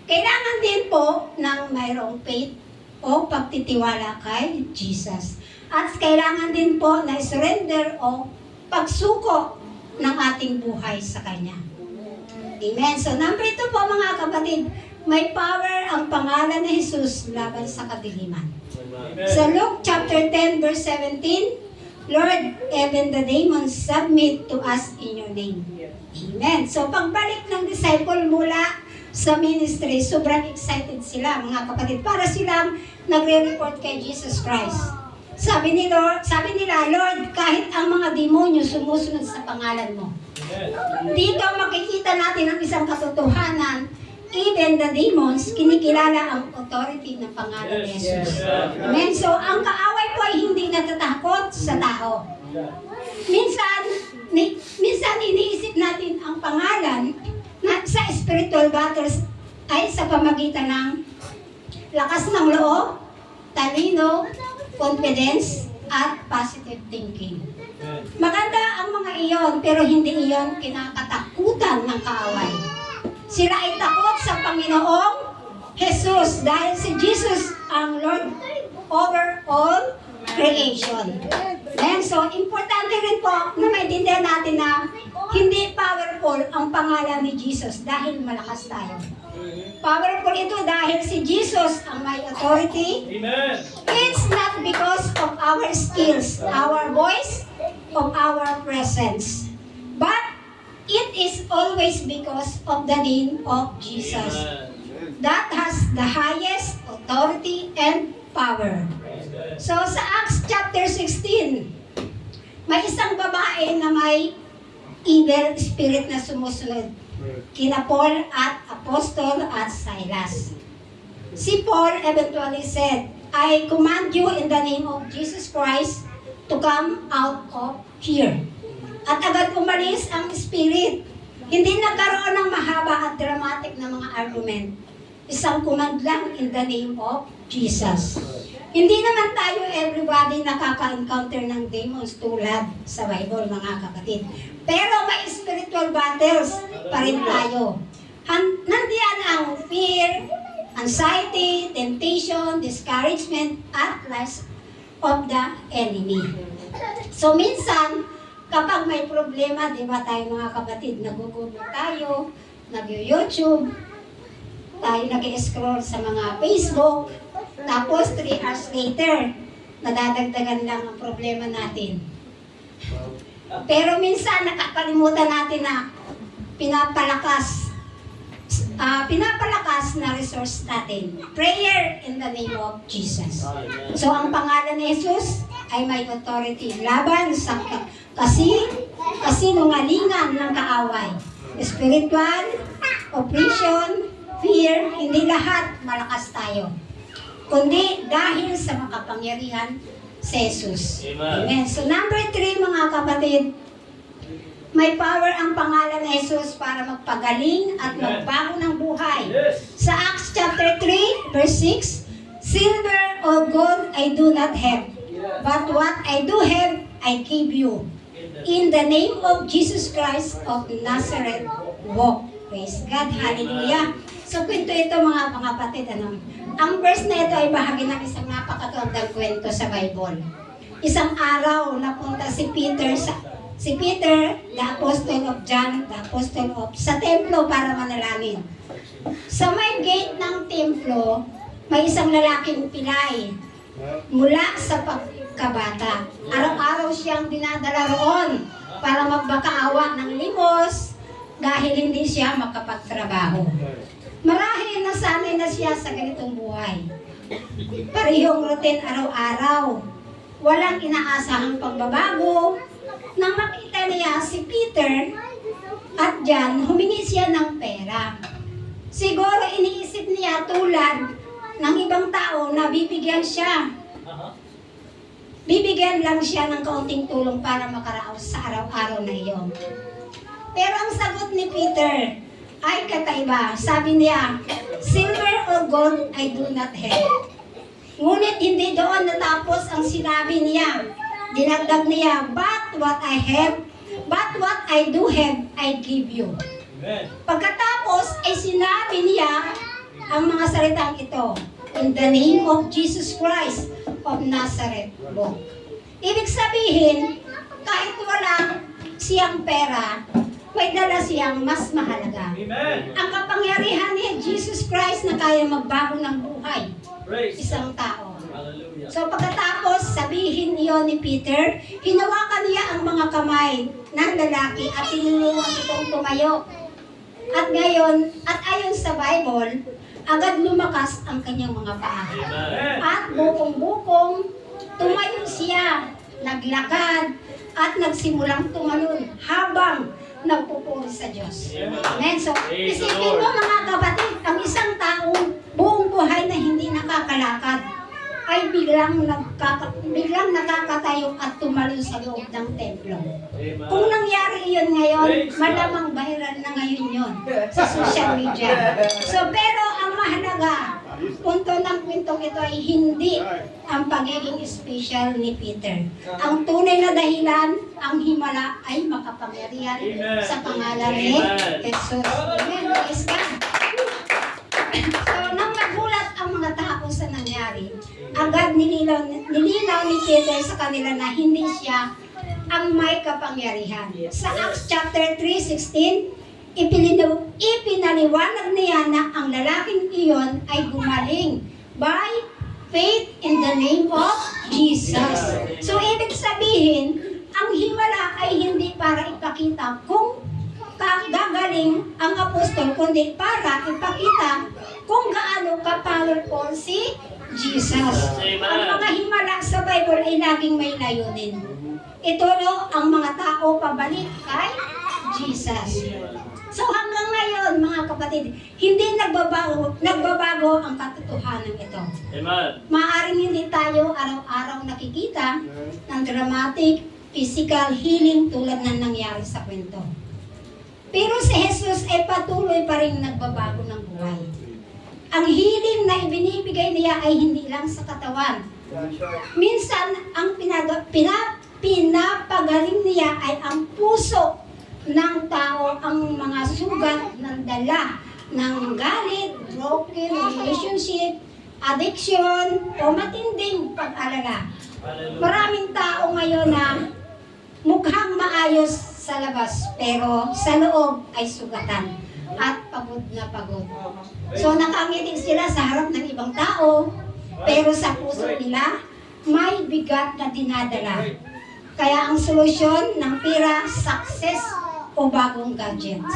Kailangan din po ng mayroong faith o pagtitiwala kay Jesus. At kailangan din po na surrender o pagsuko ng ating buhay sa Kanya. Amen. So number 2 po mga kapatid, May power ang pangalan ni Jesus laban sa kadiliman. Sa Luke chapter 10 verse 17, Lord, even the demons submit to us in your name. Amen. So pagbalik ng disciple mula sa ministry, sobrang excited sila mga kapatid para silang nagre-report kay Jesus Christ. Sabi nila, Lord, kahit ang mga demonyo sumusunod sa pangalan mo. Dito makikita natin ang isang katotohanan. Even the demons, kinikilala ang authority ng pangalan ni Jesus. Amen. So, ang kaaway po ay hindi natatakot sa tao. Minsan iniisip natin ang pangalan na sa spiritual battles ay sa pamagitan ng lakas ng loob, talino, confidence, at positive thinking. Maganda ang mga iyon, pero hindi iyon kinakatakutan ng kaaway. Sila ay takot sa Panginoong Jesus dahil si Jesus ang Lord over all creation. And so, importante rin po na maintindihan natin na hindi powerful ang pangalan ni Jesus dahil malakas tayo. Powerful ito dahil si Jesus ang may authority. Amen. It's not because of our skills, our voice, of our presence. But it is always because of the name of Jesus. That has the highest authority and power. So sa Acts chapter 16, may isang babae na may evil spirit na sumusunod kina Paul at Apostol at Silas. Si Paul eventually said, I command you in the name of Jesus Christ to come out of here. At agad umalis ang spirit. Hindi nagkaroon ng mahaba at dramatic na mga argument. Isang command lang in the name of Jesus. Hindi naman tayo everybody nakaka-encounter ng demons tulad sa Bible, mga kapatid. Pero may spiritual battles pa rin tayo. Nandiyan ang fear, anxiety, temptation, discouragement, at lies of the enemy. So minsan, kapag may problema, di ba tayo mga kapatid, nag-google tayo, nag-YouTube, tayo nag-scroll sa mga Facebook, tapos 3 hours later, nadadagdagan lang ang problema natin. Pero minsan nakakalimutan natin na pinapalakas na resource natin. Prayer in the name of Jesus. So ang pangalan ni Jesus ay may authority laban sa kasinungalingan ng kaaway. Spiritual, oppression, fear, hindi lahat malakas tayo. Kundi dahil sa makapangyarihan si Jesus. Amen. So number 3 mga kapatid, may power ang pangalan ni Jesus para magpagaling at magbago ng buhay. Sa Acts chapter 3 verse 6, silver or gold I do not have, but what I do have I give you. In the name of Jesus Christ of Nazareth, walk. Praise God. Hallelujah. So kwento ito mga kapatid, ang verse na ito ay bahagi ng isang napakagandang kwento sa Bible. Isang araw napunta si Peter, the apostle of John, the apostle of, sa templo para manalangin. Sa may gate ng templo, may isang lalaking pilay mula sa pagkabata. Araw-araw siyang dinadala roon para magbakaawa ng limos dahil hindi siya makapagtrabaho. Marahil nasanay na siya sa ganitong buhay. Parehong routine araw-araw. Walang inaasahang pagbabago. Nang makita niya si Peter at John, humingi siya ng pera. Siguro iniisip niya tulad ng ibang tao na bibigyan siya. Bibigyan lang siya ng kaunting tulong para makaraos sa araw-araw na iyon. Pero ang sagot ni Peter ay kakaiba. Sabi niya, silver or gold I do not have. Ngunit hindi doon natapos ang sinabi niya. Dinagdag niya, but what I do have, I give you. Pagkatapos ay sinabi niya ang mga salitang ito, in the name of Jesus Christ of Nazareth, walk. Ibig sabihin, kahit walang siyang pera, ay dala siyang mas mahalaga. Ang kapangyarihan ni Jesus Christ na kaya magbago ng buhay isang tao. So pagkatapos sabihin iyon ni Peter, hinawakan niya ang mga kamay ng lalaki at tinulungan itong tumayo. At ngayon, at ayon sa Bible, agad lumakas ang kanyang mga paa. At bukong-bukong, tumayo siya, naglakad, at nagsimulang tumalon habang nagpupuri sa Diyos. Amen. So, isipin mo mga kapatid, ang isang taong buong buhay na hindi nakakalakad ay biglang nakakatayo at tumalon sa loob ng templo. Kung nangyari iyon ngayon, malamang viral na ngayon yon sa social media. So, pero ang mahalaga, punto ng kwentong ito ay hindi ang pagiging special ni Peter. Ang tunay na dahilan, ang himala ay makapangyarihan sa pangalan ni Jesus. Amen. Praise God. So, nang nagulat ang mga tao sa nangyari, agad nilinaw ni Peter sa kanila na hindi siya ang may kapangyarihan. Sa Acts chapter 3:16, ipinaliwanag niya na ang lalaking iyon ay gumaling by faith in the name of Jesus. So, ibig sabihin, ang himala ay hindi para ipakita kung gagaling ang apostol, kundi para ipakita kung gaano ka-powerful si Jesus. Ang mga himala sa Bible ay laging may layunin. Ituro ang mga tao pabalik kay Jesus. So hanggang ngayon, mga kapatid, hindi nagbabago ang katotohanan ito. Maaaring hindi tayo araw-araw nakikita ng dramatic physical healing tulad ng nangyari sa kwento. Pero si Jesus ay patuloy pa rin nagbabago ng buhay. Ang healing na ibinibigay niya ay hindi lang sa katawan. Minsan, ang pinapagaling niya ay ang puso ng tao, ang mga sugat ng dala ng galit, broken relationship, addiction, o matinding pag-alala. Maraming tao ngayon na mukhang maayos sa labas, pero sa loob ay sugatan at pagod na pagod. So nakangiti sila sa harap ng ibang tao, pero sa puso nila may bigat na dinadala. Kaya ang solusyon ng pera, success o bagong gadgets.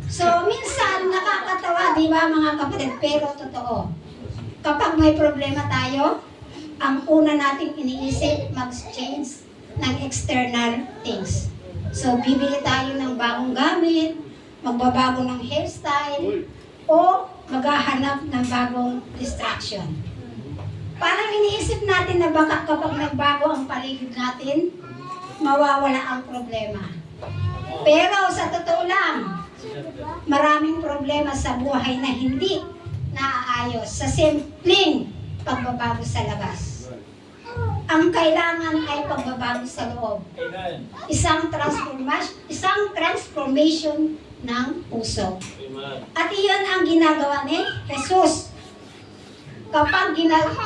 So minsan nakakatawa, di ba mga kapatid, pero totoo. Kapag may problema tayo, ang una nating iniisip, mag-change ng external things. So, bibili tayo ng bagong gamit, magbabago ng hairstyle, o maghahanap ng bagong distraction. Parang iniisip natin na baka kapag nagbago ang paligid natin, mawawala ang problema. Pero sa totoo lang, maraming problema sa buhay na hindi naaayos sa simpleng pagbabago sa labas. Ang kailangan ay pagbabago sa loob. Isang transformation ng puso. At iyon ang ginagawa ni Jesus. Kapag ginamit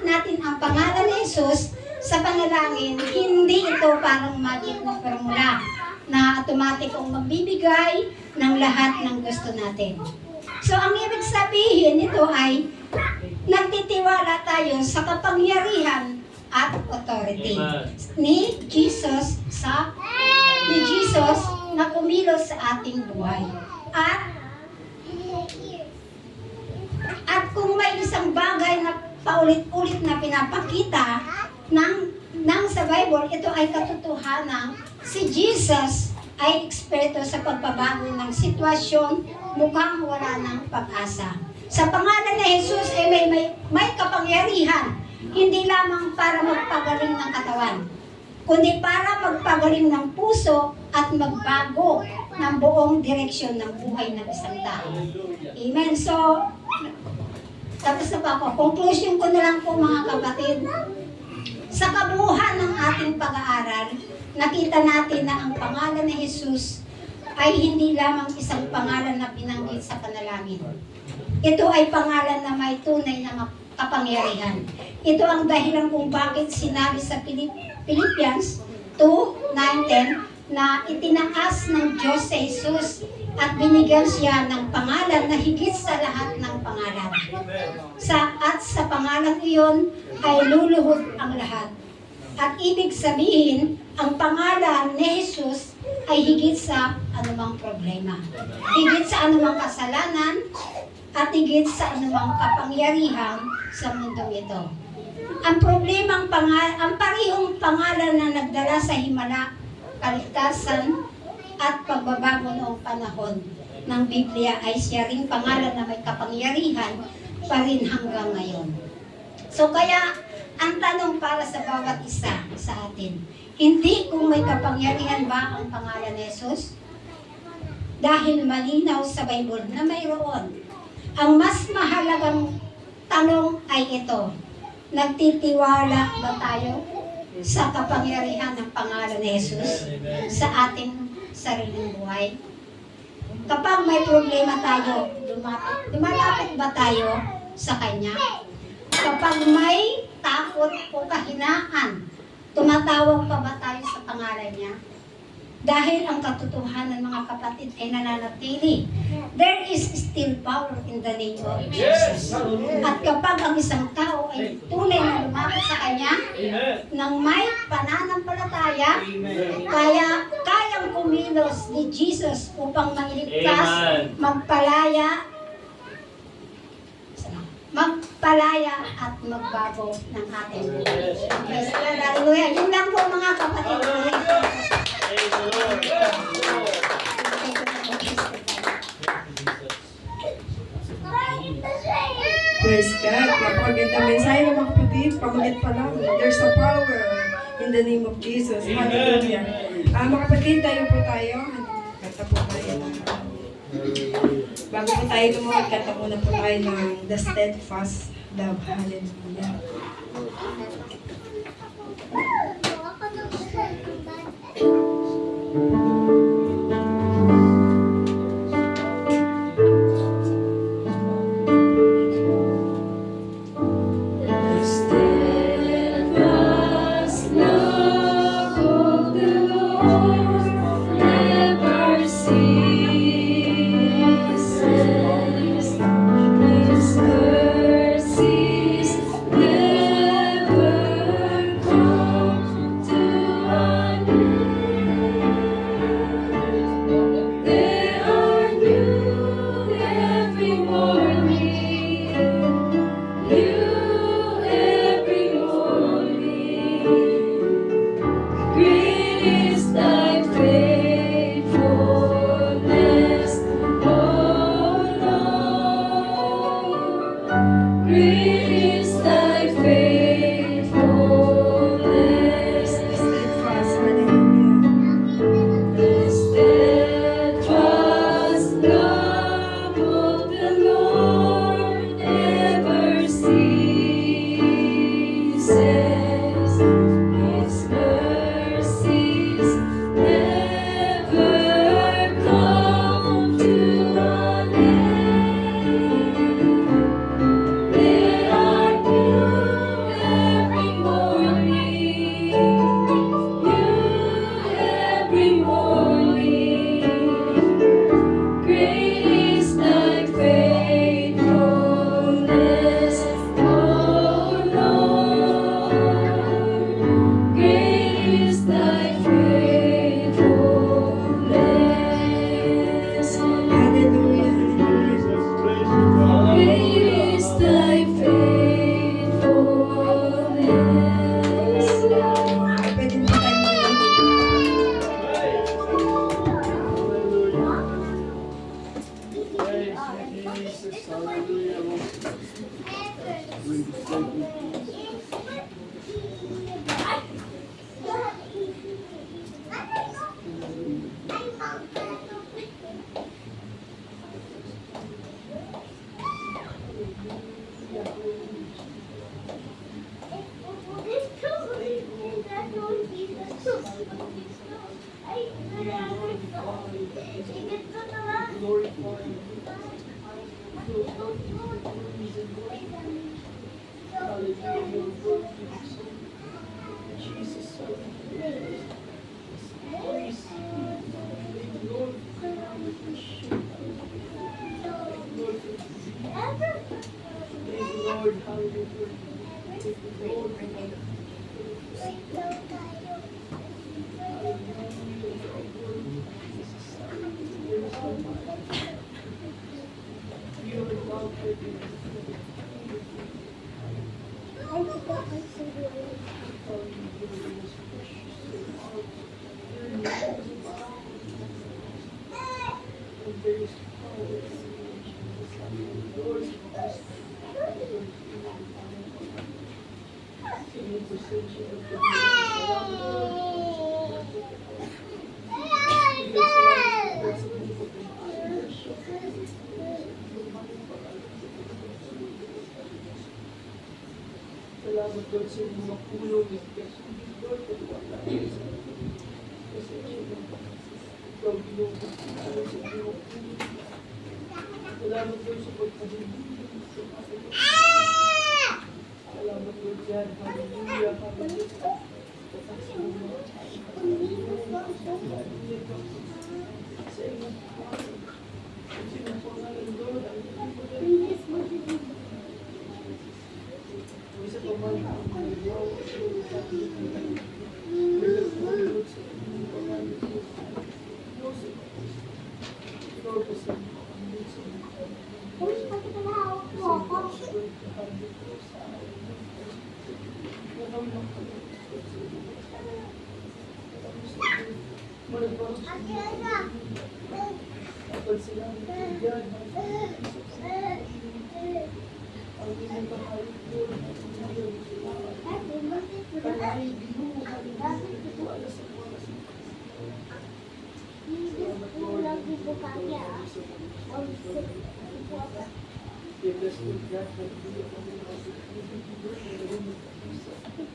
natin ang pangalan ni Jesus sa panalangin, hindi ito parang magic na formula na automatikong magbibigay ng lahat ng gusto natin. So ang ibig sabihin nito ay nagtitiwala tayo sa kapangyarihan at authority ni Jesus na kumilos sa ating buhay. At kung may isang bagay na paulit-ulit na pinapakita ng sa Bible, ito ay katotohanan, si Jesus ay eksperto sa pagbabago ng sitwasyon, mukhang wala ng pag-asa. Sa pangalan ni Jesus ay may kapangyarihan, hindi lamang para magpagaling ng katawan, kundi para magpagaling ng puso at magbago ng buong direksyon ng buhay ng isang tao. Amen. So, tapos na pa ako. Conclusion ko na lang po mga kapatid. Sa kabuuan ng ating pag-aaral, nakita natin na ang pangalan ni Jesus ay hindi lamang isang pangalan na binanggit sa panalangin. Ito ay pangalan na may tunay na kapangyarihan. Ito ang dahilan kung bakit sinabi sa Philippians 2:9-10, na itinaas ng Diyos sa Jesus at binigyan siya ng pangalan na higit sa lahat ng pangalan. At sa pangalan iyon ay luluhod ang lahat. At ibig sabihin, ang pangalan ni Jesus ay higit sa anumang problema, higit sa anumang kasalanan, at higit sa anumang kapangyarihan sa mundong ito. Ang problema, ang parihong pangalan na nagdala sa himala, kaligtasan, at pagbabago noong panahon ng Biblia ay siya ring pangalan na may kapangyarihan pa rin hanggang ngayon. So kaya, ang tanong para sa bawat isa sa atin, hindi kung may kapangyarihan ba ang pangalan ni Jesus? Dahil malinaw sa Bible na mayroon. Ang mas mahalagang tanong ay ito, nagtitiwala ba tayo sa kapangyarihan ng pangalan ni Jesus sa ating sariling buhay? Kapag may problema tayo, lumalapit ba tayo sa Kanya? Kapag may takot o kahinaan, tumatawag pa ba tayo sa pangalan niya? Dahil ang katotohanan, mga kapatid, ay nananatili. There is still power in the name of Jesus. At kapag ang isang tao ay tunay na lumapit sa Kanya, nang may pananampalataya, kayang kumilos ni Jesus upang mailigtas, magpalaya at magbago ng ating buhay. Yes, hallelujah. Yun lang po mga kapatid. Praise God. Napakaganda mensahe ng mga kapatid. Pamalit pa lang. There's a power in the name of Jesus. Hallelujah. Mga kapatid, tayo po tayo. Kanta po tayo. Bago po tayo lumuhod, kanta muna po tayo ng The Steadfast Love. Hallelujah. Steadfast love of the Lord never ceases. His mercies never come to an end. They are new every morning. New every morning. Great is thy faithfulness, O Lord. Great is thy faithfulness. Steadfast. Hallelujah. The steadfast love of the Lord never ceases. His mercies never come to an end. They are new every morning. New every morning. Great is thy faithfulness, O Lord. Great is thy faithfulness. Hallelujah. Great is thy faithfulness. Pwede po tayo ngayon.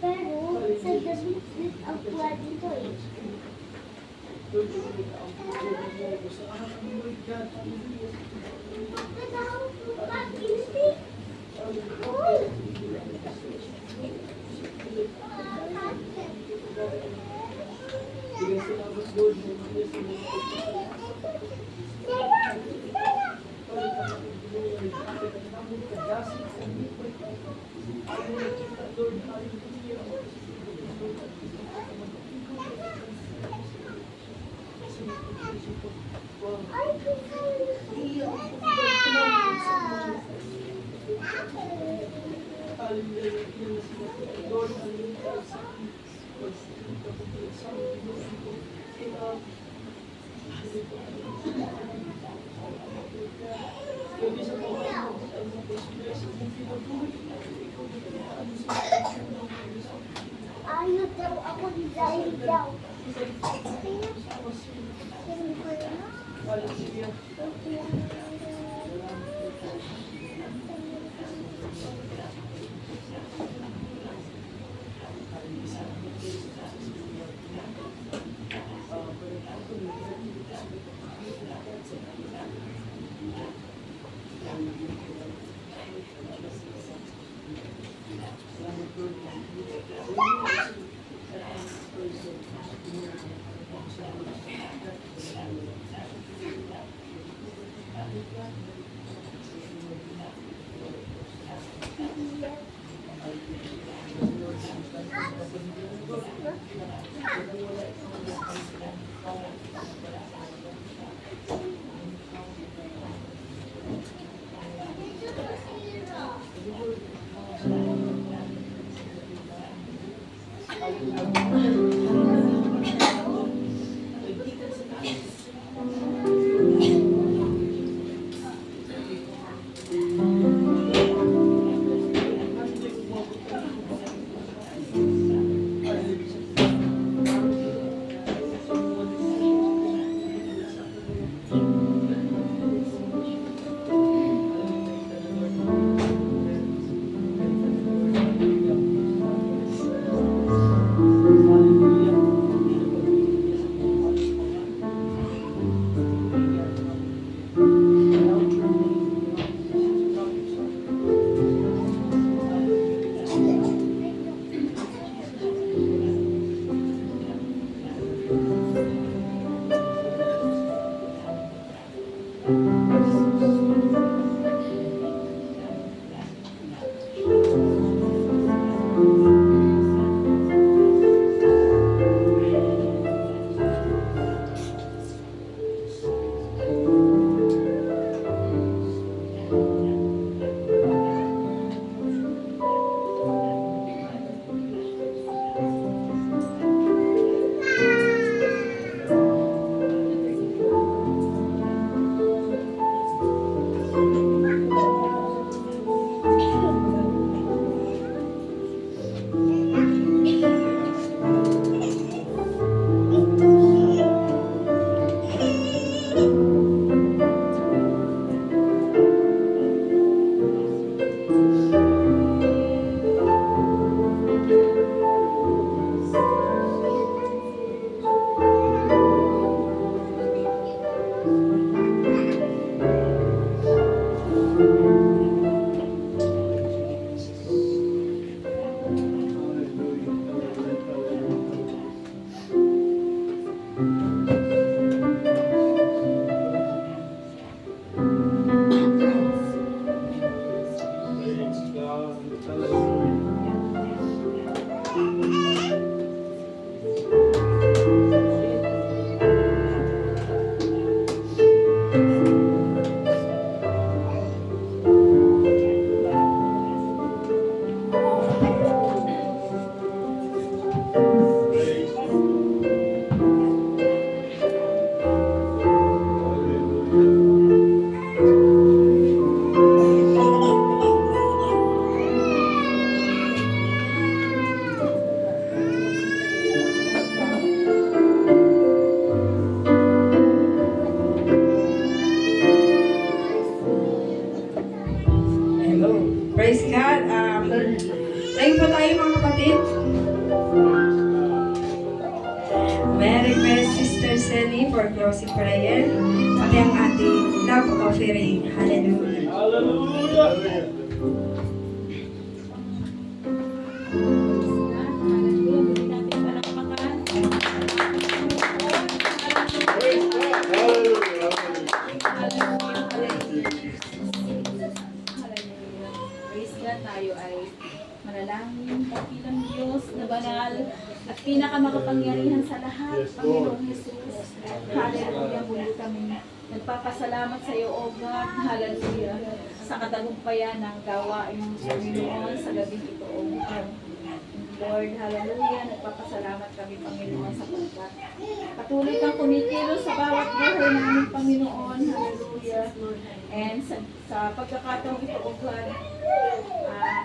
Pero, sa gabi ang kuha dito eh. Ayaw daw ako dahil daw. for closing prayer, pati ang ating love offering. Hallelujah. Praise God, tayo ay manalangin, kapilang Diyos na banal at pinakamakapangyarihan sa lahat, Panginoong Jesus. Hallelujah, muli kami nagpapasalamat sa iyo, O God. Hallelujah, sa katagumpayan ng gawain ng Panginoon sa gabing ito, O God. Lord, hallelujah, nagpapasalamat kami, Panginoon, sa pagkat patuloy kang kumikilos sa bawat buhay namin, Panginoon. Hallelujah. And sa pagkakataong ito, O God,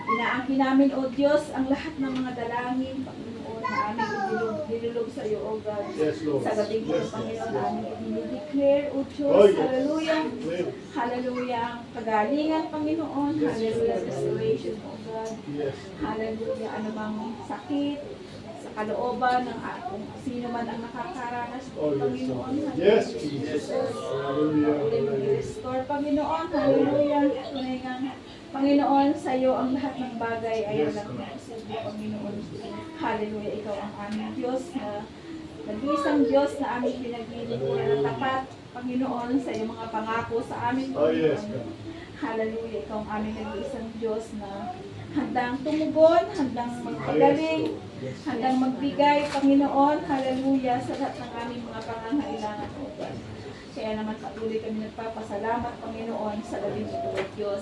inaangkin namin, O Diyos, ang lahat ng mga dalangin, Panginoon, na aming dinulog sa iyo, O God. Sa gabing ito, Panginoon, aming i-declare, O Diyos, hallelujah. Hallelujah, ang kagalingan, Panginoon. Hallelujah, restoration, O God. Hallelujah, anumang sakit sa kalooban ng kung sino man ang nakakaranas po, Panginoon. Yes, Jesus. Patuloy mo i-restore, Panginoon. Hallelujah. Tunay nga, Panginoon, sa iyo ang lahat ng bagay ay walang imposible, Panginoon. Hallelujah, ikaw ang aming Diyos na nag-iisang Diyos na aming pinaglilingkuran na tapat, Panginoon, sa iyong mga pangako sa amin, Panginoon. Hallelujah, ikaw ang aming nag-iisang Diyos na handang tumugon, handang magpagaling, handang magbigay, Panginoon. Hallelujah, sa lahat ng aming mga pangangailangan, O God. Kaya naman patuloy kami nagpapasalamat, Panginoon, sa labing ito, O Diyos.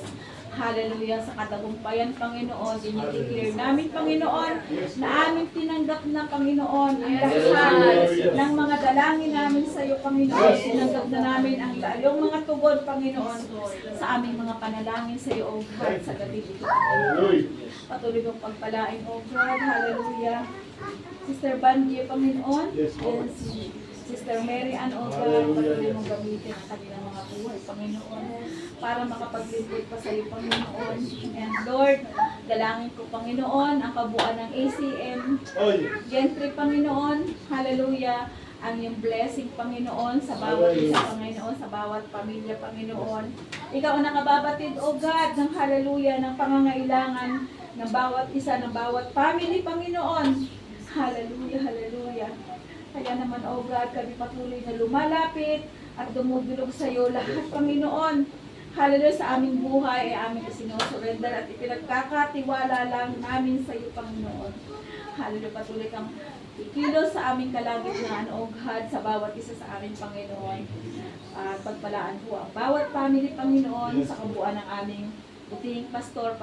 Hallelujah, sa katagumpayan, Panginoon. Dinideclare namin, Panginoon, na aming tinanggap na, Panginoon, ang lahat ng mga dalangin namin sa iyo, Panginoon. Tinanggap na namin ang lalong mga tugon, Panginoon, sa aming mga panalangin sa iyo, O God, sa gabi ito. Patuloy kong pagpalain, O God. Hallelujah. Sister Banji, Panginoon, and si Sister Mary Ann, O God, patuloy mong gamitin ang kanilang mga buhay, Panginoon, para makapaglingkod pa sa iyo, Panginoon. And Lord, dalangin ko, Panginoon, ang kabuuan ng ACM Gentry, Panginoon. Hallelujah. Ang iyong blessing, Panginoon, sa bawat isa, Panginoon, sa bawat pamilya, Panginoon. Ikaw ang nakababatid, O God, ng hallelujah, ng pangangailangan ng bawat isa, ng bawat family, Panginoon. Hallelujah, hallelujah. Kaya naman, O God, kami patuloy na lumalapit at dumudulog sa iyo lahat, Panginoon. Hallelujah, sa aming buhay ay aming isinusurrender at ipinagkakatiwala lang namin sa iyo, Panginoon. Hallelujah, patuloy kang ikilos sa aming kalagitnaan, O God, sa bawat isa sa aming Panginoon. At pagpalaan po ang bawat family, Panginoon, sa kabuuan ng aming puting Pastor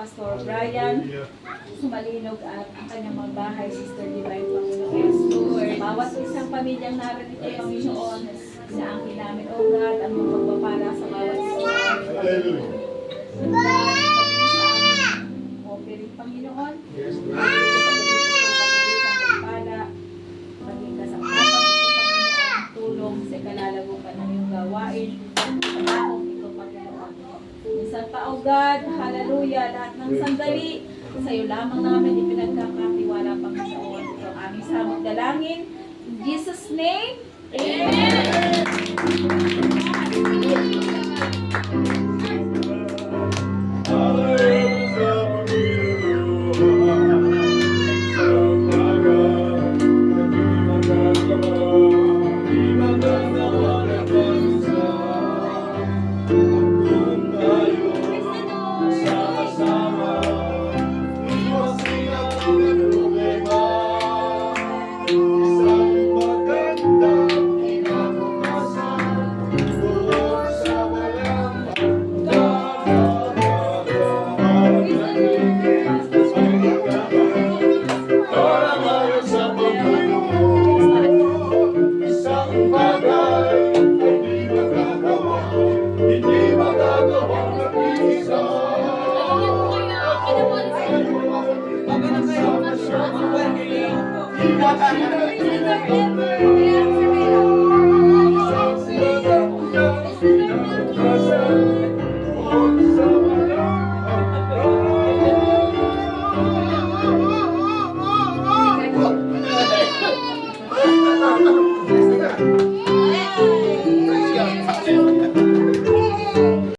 Brian Sumalinog at ang kanyang mga bahay, Sister Divine, Panginoon. Bawat isang pamilyang narito, Panginoon, inaangkin namin, O God, ang mga pagpapala sa bawat isa. Hallelujah. Offering, Panginoon. Maging kasangkapang ito, Panginoon, tulong sa kalalagukan ng iyong gawain. Pangakong ito, Panginoon. Minsan pa, O God, hallelujah, lahat ng sandali, sa iyo lamang namin ipinagkakatiwala, Panginoon. Ito ang aming samang dalangin. In Jesus' name, Amen! Thank you.